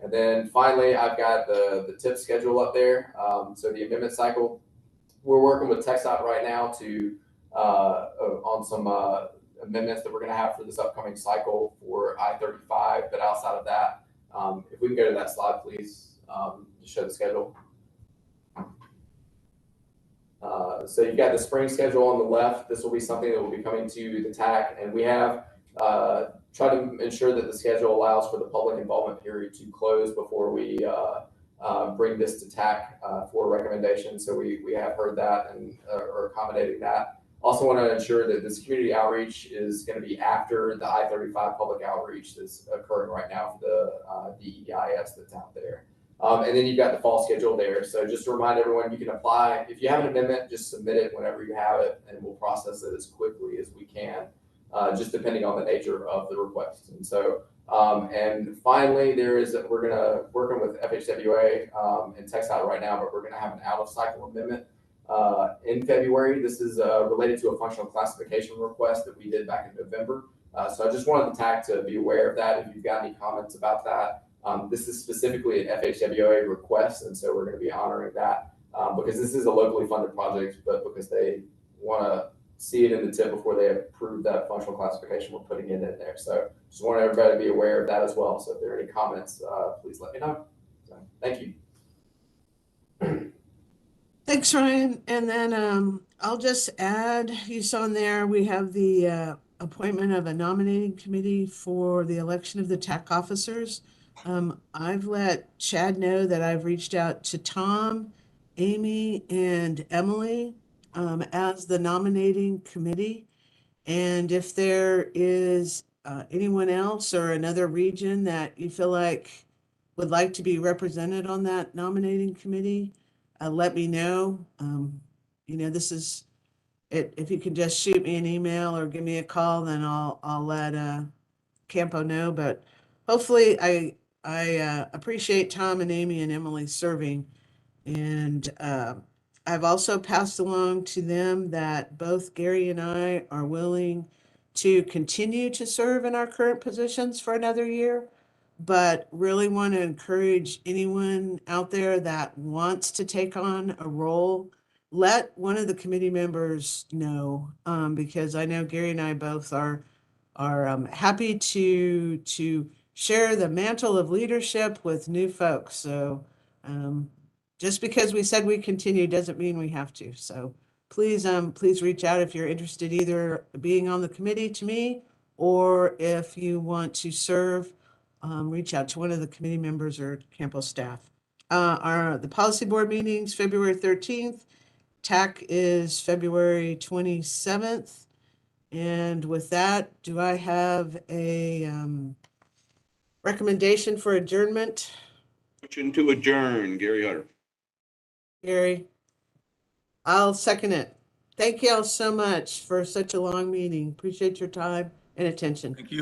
And then finally, I've got the tip schedule up there. So the amendment cycle, we're working with TxDOT right now to on some amendments that we're going to have for this upcoming cycle for I-35. But outside of that, if we can go to that slide, please, to show the schedule. So you've got the spring schedule on the left. This will be something that will be coming to the TAC, and we have tried to ensure that the schedule allows for the public involvement period to close before we bring this to TAC for recommendation. So we have heard that and are accommodating that. Also want to ensure that this community outreach is going to be after the I-35 public outreach that's occurring right now for the DEIS that's out there. And then you've got the fall schedule there. So just to remind everyone, you can apply. If you have an amendment, just submit it whenever you have it, and we'll process it as quickly as we can, just depending on the nature of the request. And so, and finally, we're working with FHWA and TxDOT right now, but we're going to have an out-of-cycle amendment in February. This is related to a functional classification request that we did back in November. So I just wanted the TAC to be aware of that. If you've got any comments about that, this is specifically an FHWA request, and so we're going to be honoring that because this is a locally funded project, but because they want to see it in the tip before they approve that functional classification, we're putting it in there. So just want everybody to be aware of that as well. So if there are any comments, please let me know. So, thank you. Thanks, Ryan. And then I'll just add, you saw in there, we have the appointment of a nominating committee for the election of the TAC officers. I've let Chad know that I've reached out to Tom, Amy, and Emily as the nominating committee. And if there is anyone else or another region that you feel like would like to be represented on that nominating committee, let me know. This is it. If you can just shoot me an email or give me a call, then I'll let CAMPO know. But hopefully, I appreciate Tom and Amy and Emily serving, and I've also passed along to them that both Gary and I are willing to continue to serve in our current positions for another year, but really want to encourage anyone out there that wants to take on a role, let one of the committee members know, because I know Gary and I both are happy to share the mantle of leadership with new folks. So just because we said we continue doesn't mean we have to. So please reach out if you're interested, either being on the committee to me, or if you want to serve, reach out to one of the committee members or CAMPO staff. The policy board meetings, February 13th. TAC is February 27th. And with that, do I have a recommendation for adjournment? Motion to adjourn, Gary Hutter. Gary? I'll second it. Thank you all so much for such a long meeting. Appreciate your time and attention. Thank you.